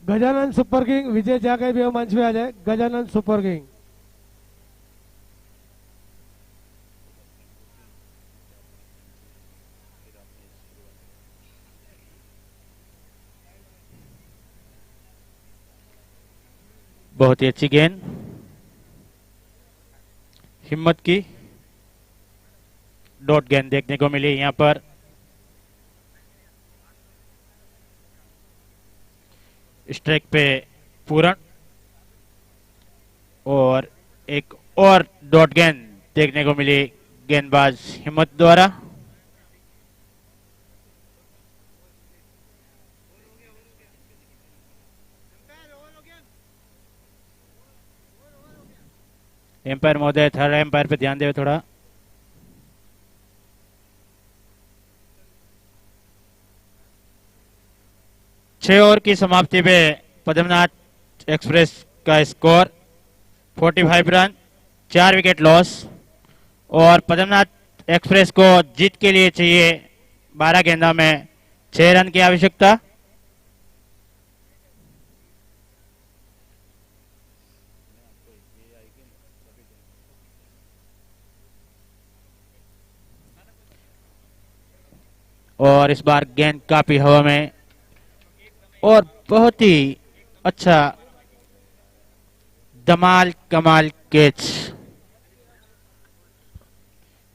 C: गजानन सुपर किंग विजय जाके भी मंच में आ जाए। Gajanan super king.
D: बहुत ही अच्छी गेंद, हिम्मत की डॉट गेंद देखने को मिली यहां पर। स्ट्राइक पे पूर्ण और एक और डॉट गेंद देखने को मिली गेंदबाज हिम्मत द्वारा। एम्पायर महोदय, थर्ड एम्पायर पे ध्यान देवे थोड़ा। छह ओवर की समाप्ति पे पद्मनाथ एक्सप्रेस का स्कोर 45 रन, 4 विकेट लॉस। और पद्मनाथ एक्सप्रेस को जीत के लिए चाहिए 12 गेंदों में 6 रन की आवश्यकता। और इस बार गेंद काफी हवा में और बहुत ही अच्छा धमाल कमाल कैच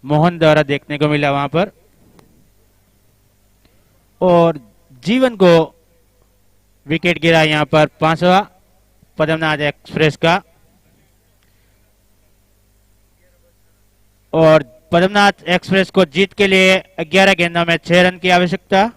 D: मोहन द्वारा देखने को मिला वहां पर। और जीवन को विकेट गिरा यहां पर 5वां पद्मनाथ एक्सप्रेस का। और पद्मनाथ एक्सप्रेस को जीत के लिए 11 गेंदों में 6 रन की आवश्यकता।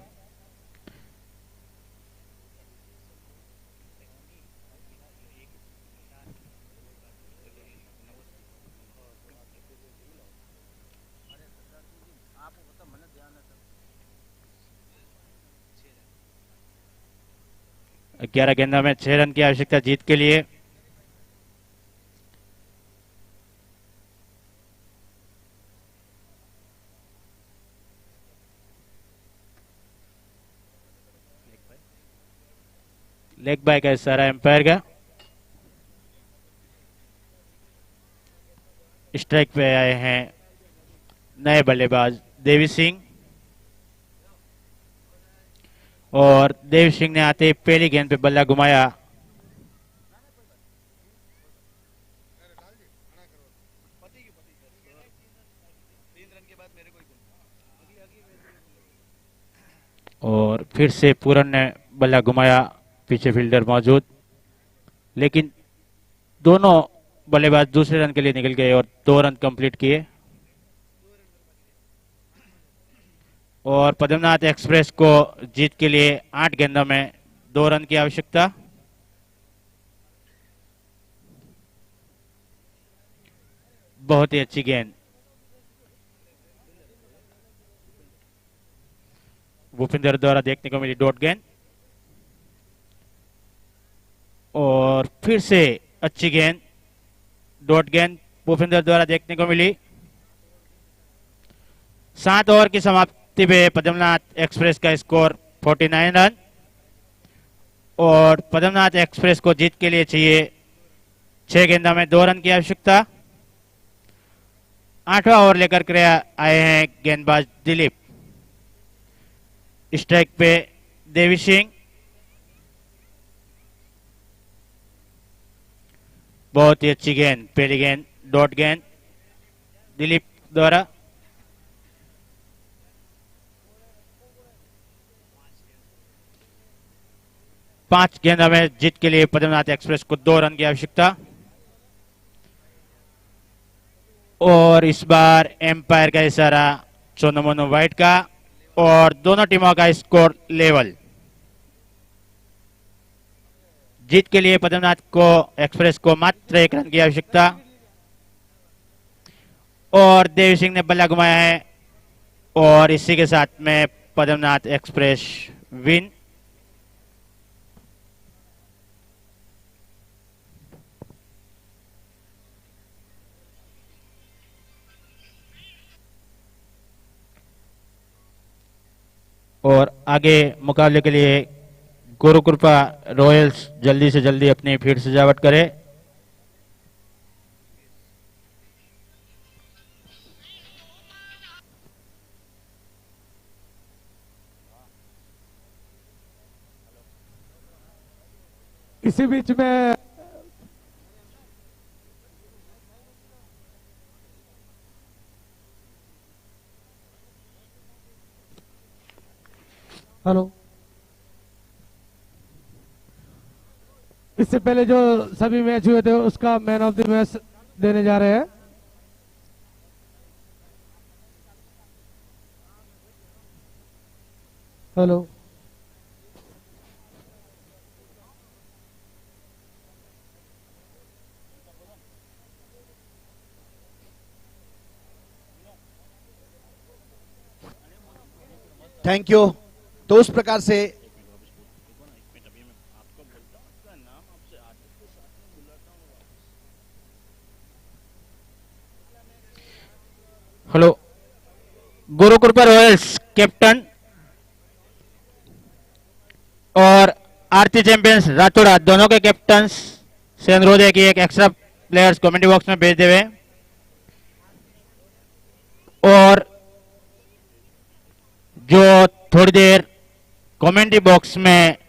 D: ग्यारह गेंदों में 6 रन की आवश्यकता जीत के लिए। लेग बाय का इशारा एम्पायर का। स्ट्राइक पे आए हैं नए बल्लेबाज देवी सिंह। और देवी सिंह ने आते ही पहली गेंद पे बल्ला घुमाया। और फिर से पूरन ने बल्ला घुमाया, पीछे फील्डर मौजूद, लेकिन दोनों बल्लेबाज दूसरे रन के लिए निकल गए और 2 रन कंप्लीट किए। और पद्मनाथ एक्सप्रेस को जीत के लिए 8 गेंदों में 2 रन की आवश्यकता। बहुत ही अच्छी गेंद, भूपिंदर द्वारा देखने को मिली डॉट गेंद, और फिर से अच्छी गेंद, डॉट गेंद भूपिंदर द्वारा देखने को मिली। 7 ओवर की समाप्ति पे पद्मनाथ एक्सप्रेस का स्कोर 49 रन, और पद्मनाथ एक्सप्रेस को जीत के लिए चाहिए 6 गेंदों में 2 रन की आवश्यकता। 8वां ओवर लेकर के आए हैं गेंदबाज दिलीप। स्ट्राइक पे देवी सिंह, बहुत ही अच्छी गेंद, पहली गेंद डॉट गेंद दिलीप द्वारा। पांच गेंदों में जीत के लिए पद्मनाथ एक्सप्रेस को 2 रन की आवश्यकता। और इस बार एम्पायर का इशारा चोनोमोनो वाइट का, और दोनों टीमों का स्कोर लेवल। जीत के लिए पद्मनाथ को एक्सप्रेस को मात्र 1 रन की आवश्यकता। और देवी सिंह ने बल्ला घुमाया है, और इसी के साथ में पद्मनाथ एक्सप्रेस विन। और आगे मुकाबले के लिए गुरुकृपा रॉयल्स जल्दी से जल्दी अपनी फील्ड सजावट करे।
C: इसी बीच में हेलो, इससे पहले जो सभी मैच हुए थे उसका मैन ऑफ द मैच देने जा रहे हैं। Hello,
A: thank you. तो उस प्रकार से
D: हेलो, गुरुकृपा रॉयल्स कैप्टन और आरती चैंपियंस रातोड़ा दोनों के कैप्टन्स से अनुरोध है कि एक एक्स्ट्रा प्लेयर्स कमेंट्री बॉक्स में भेज देवे। और जो थोड़ी देर कमेंट्री बॉक्स में